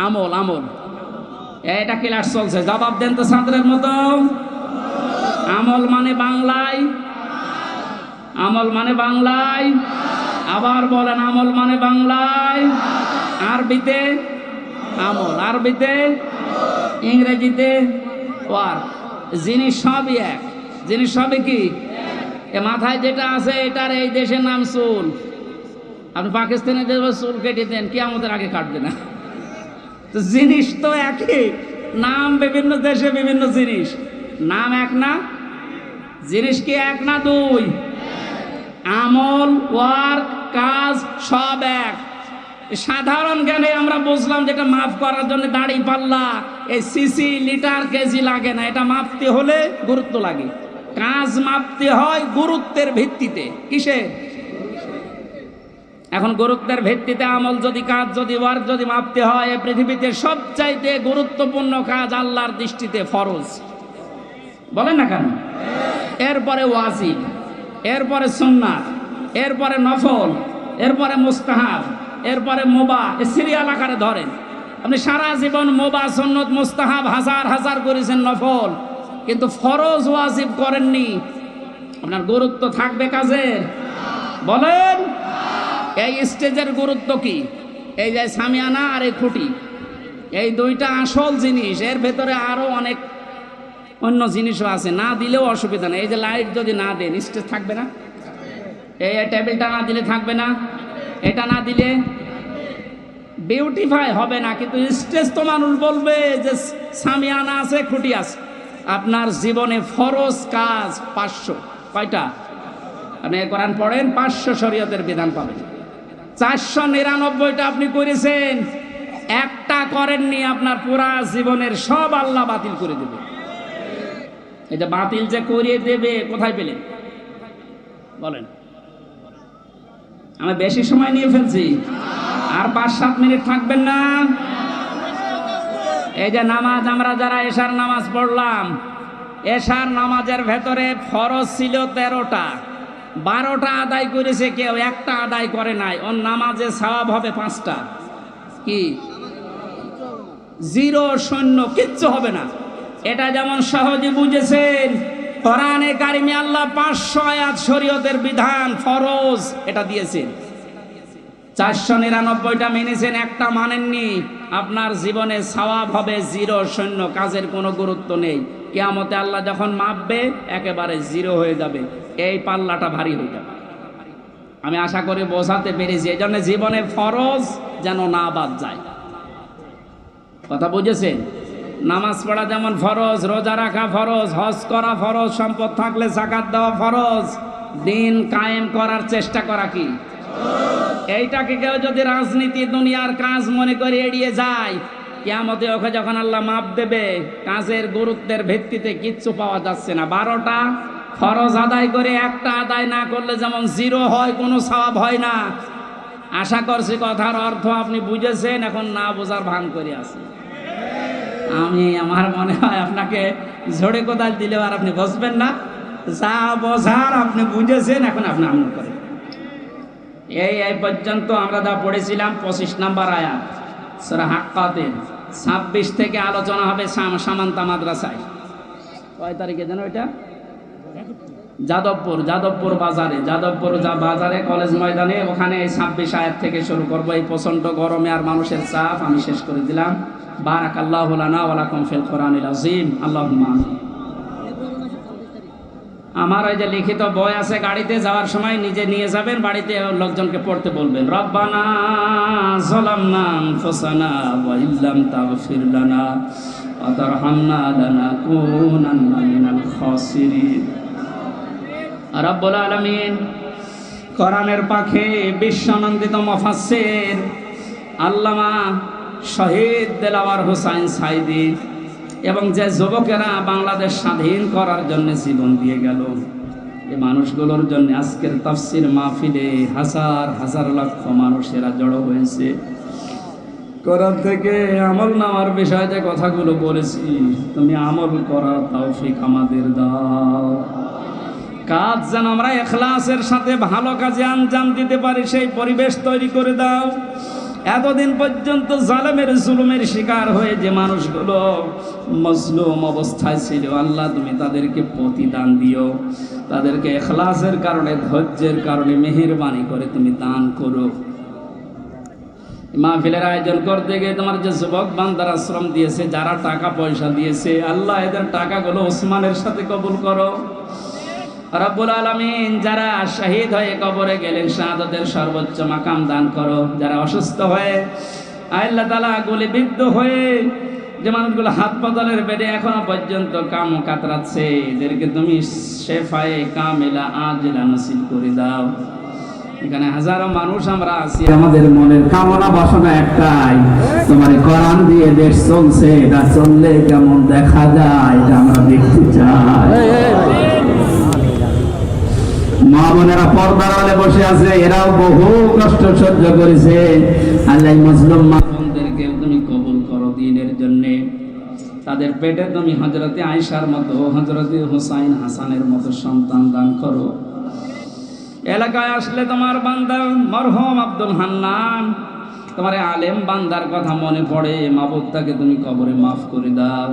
আমল। আমল এটা ক্লাস চলছে, জবাব দেন তো ছাত্রের মতো। আমল মানে বাংলায়, আমল মানে বাংলায়, আবার বলেন আমল মানে বাংলায়, আরবিতে আমল, আরবিতে, ইংরেজিতে ওয়ার্ক। জিনিস সবই এক, জিনিস সবই কি? এ মাথায় যেটা আছে এটার এই দেশের নাম চুল। আপনি পাকিস্তানে যে চুল কেটে দেন, কিয়ামতের আগে কাটবে না। তো জিনিস তো একই, নাম বিভিন্ন দেশে বিভিন্ন জিনিস, নাম এক না? জিনিস কি এক না দুই? আমল, ওয়ার্ক, কাজ সব এক। সাধারণ জ্ঞানে আমরা বুঝলাম যেটা মাপ করার জন্য দাড়ি পাল্লা, এই সিসি, লিটার, কেজি লাগে না। এটা মাপতে হলে গুরুত্ব লাগে। কাজ মাপতে হয় গুরুত্বের ভিত্তিতে। কিসের? এখন গুরুত্বের ভিত্তিতে আমল যদি, কাজ যদি, ওয়ার্ক যদি মাপতে হয়, এই পৃথিবীতে সবচাইতে গুরুত্বপূর্ণ কাজ আল্লাহর দৃষ্টিতে ফরজ। বলেন না কেন? এরপরে ওয়াজিব, এরপরে সুন্নাত, এরপরে নফল, এরপরে মুস্তাহাব, এরপরে মুবাহ। সিরিয়াল আকারে ধরেন। আপনি সারা জীবন মুবাহ, সুন্নত, মুস্তাহাব হাজার হাজার করেছেন, নফল, কিন্তু ফরজ ওয়াজিব করেননি। আপনার গুরুত্ব থাকবে কাজের? বলেন। এই স্টেজের গুরুত্ব কি? এই যে সামিয়ানা আর এই খুঁটি, এই দুইটা আসল জিনিস। এর ভেতরে আরো অনেক অন্য জিনিসও আছে, না দিলেও অসুবিধা নেই। এই যে লাইট যদি না দেন, স্টেজ থাকবে না? এই টেবিলটা না দিলে থাকবে না? এটা না দিলে বিউটিফাই হবে না। কিন্তু স্টেজ তো মানুষ বলবে যে সামিয়ানা আছে, খুঁটি আছে। আপনার জীবনে ফরজ কাজ 500। কয়টা? আপনি কোরআন পড়েন, 500 শরীয়তের বিধান পাবেন। 499টা আপনি করেছেন, একটা করেননি, আপনার পুরা জীবনের সব আল্লাহ বাতিল করে দেবে। এটা বাতিল যে করিয়ে দেবে, কোথায় পেলেন? বলেন। আমি বেশি সময় নিয়ে ফেলছি, আর 5-7 মিনিট থাকবেন না? এই যে নামাজ, আমরা যারা এশার নামাজ পড়লাম, এশার নামাজের ভেতরে ফরজ ছিল 13টা, 12টা আদায় করেছে কেউ, একটা আদায় করে নাই। ওর নামাজে সওয়াব হবে 5টা। কি? 0, শূন্য, কিচ্ছু হবে না। এটা যেমন সহজে বুঝেছেন, কোরআনে কারিমে আল্লাহ 500 আয়াত শরীয়তের বিধান ফরজ এটা দিয়েছেন। 499টা মেনেছেন, একটা মানেননি। আপনার জীবনে সওয়াব হবে 0, শূন্য, কাজের কোনো গুরুত্ব নেই। কিয়ামতে আল্লাহ যখন মাপবে একেবারে 0 হয়ে যাবে। এই পাল্লাটা ভারী হয়ে যাবে। আমি আশা করি বোঝাতে পেরেছি। এই জন্য জীবনে ফরজ যেন না বাদ যায়। কথা বুঝেছেন? নামাজ পড়া যেমন ফরজ, রোজা রাখা ফরজ, হজ করা ফরজ, সম্পদ থাকলে যাকাত দেওয়া ফরজ, দিন কায়েম করার চেষ্টা করা কি? এইটাকে কেউ যদি রাজনীতি, দুনিয়ার কাজ মনে করে এড়িয়ে যায়, কিয়ামতে ওকে যখন আল্লাহ মাপ দেবে, কাজের গুরুত্বের ভিত্তিতে কিচ্ছু পাওয়া যাচ্ছে না। 12টা ফরজ আদায় করে একটা আদায় না করলে যেমন 0 হয়, কোনো সওয়াব হয় না। আশা করছি কথার অর্থ আপনি বুঝেছেন। এখন না বোঝার ভান করে আছে। আমার মনে হয় আপনাকে ঝড়ে কোদাল দিলেও আর আপনি বসবেন না, যা বোঝার আপনি বুঝেছেন, এখন আপনি আমল করেন। এই পর্যন্ত আমরা যা পড়েছিলাম 25 নম্বর আয়াত সূরা হাক্কাতের। 26 থেকে আলোচনা হবে সামান্তা মাদ্রাসায়। কয় তারিখে যেন এটা? যাদবপুর বাজারে কলেজ ময়দানে, ওখানে এই 26 আয়াত থেকে শুরু করবো। এই প্রচন্ড গরমে আর মানুষের চাপ আমি শেষ করে দিলাম। বারাকাল্লাহু লানা ওয়া লাকুম ফিল কোরআনিল আযীম। আল্লাহুম্মা আমিন। আমার ওই যে লিখিত বই আছে, গাড়িতে যাওয়ার সময় নিজে নিয়ে যাবেন, বাড়িতে লোকজনকে পড়তে বলবেন। রব্বানা যালামনা আনফুসানা ওয়া ইল্লাম তাগফির লানা ওয়া তারহামনা লানাকুনান্না মিনাল খাসিরিন। রব্বুল আলামিন কোরআনের পাখে বিশ্বনন্দিত মুফাসসির আল্লামা শহীদ দেলাওয়ার হোসাইন সাইদি এবং যে যুবকেরা বাংলাদেশ স্বাধীন করার জন্য জীবন দিয়ে গেল, এই মানুষগুলোর জন্য আজকের তাফসীর মাহফিলে হাজার হাজার লক্ষ মানুষেরা জড়ো হয়েছে। কোরআন থেকে আমল নেওয়ার বিষয়ে যে কথাগুলো বলেছি, তুমি আমল করার তৌফিক আমাদের দাও। কাজ যেন আমরা ইখলাসের সাথে ভালো কাজে আঞ্জাম দিতে পারি, সেই পরিবেশ তৈরি করে দাও। এতদিন পর্যন্ত জালেমের জুলুমের শিকার হয়ে যে মানুষগুলো মজলুম অবস্থায় ছিল, আল্লাহ তুমি তাদেরকে প্রতিদান দিও, তাদেরকে ইখলাসের কারণে, ধৈর্যের কারণে মেহেরবানি করে তুমি দান করো। মাহফিলের আয়োজন করতে গিয়ে তোমার যে যুবক বান্দারা শ্রম দিয়েছে, যারা টাকা পয়সা দিয়েছে, আল্লাহ এদের টাকাগুলো ওসমানের সাথে কবুল করো। রব্বুল আলামিন যারা শহীদ হয়ে কবরে গেলেন, শাহাদাতের সর্বোচ্চ মাকাম দান করো। যারা অসুস্থ হয়ে আল্লাহ তাআলা গুলিবিদ্ধ হয়ে যে মানুষগুলো হাসপাতালের বেডে এখনো পর্যন্ত কাম কাতরাচ্ছে, এদেরকে তুমি শেফায়ে কামিলা আজিলা নসিব করে দাও। এখানে হাজারো মানুষ আমরা আছি, আমাদের মনের কামনা বাসনা একটাই, তোমার কোরআন দিয়ে দেশ চলছে, এটা চললে কেমন দেখা যায় এটা আমরা দেখতে চাই। মা বোনেরা পর্দার আড়ালে বসে আছে, এরাও বহু কষ্ট সহ্য করেছে। আল্লাহ মজলুম মা বোনদেরকে তুমি কবুল করো দ্বীনের জন্য। তাদের পেটে তুমি হযরতে আয়েশার মতো, হযরতে হুসাইন হাসানের মতো সন্তান দান করো। এলাকায় আসলে তোমার বান্দা মরহুম আব্দুল হান্নান, তোমার আলেম বান্দার কথা মনে পড়ে, মাবুদ তাকে তুমি কবরে মাফ করে দাও।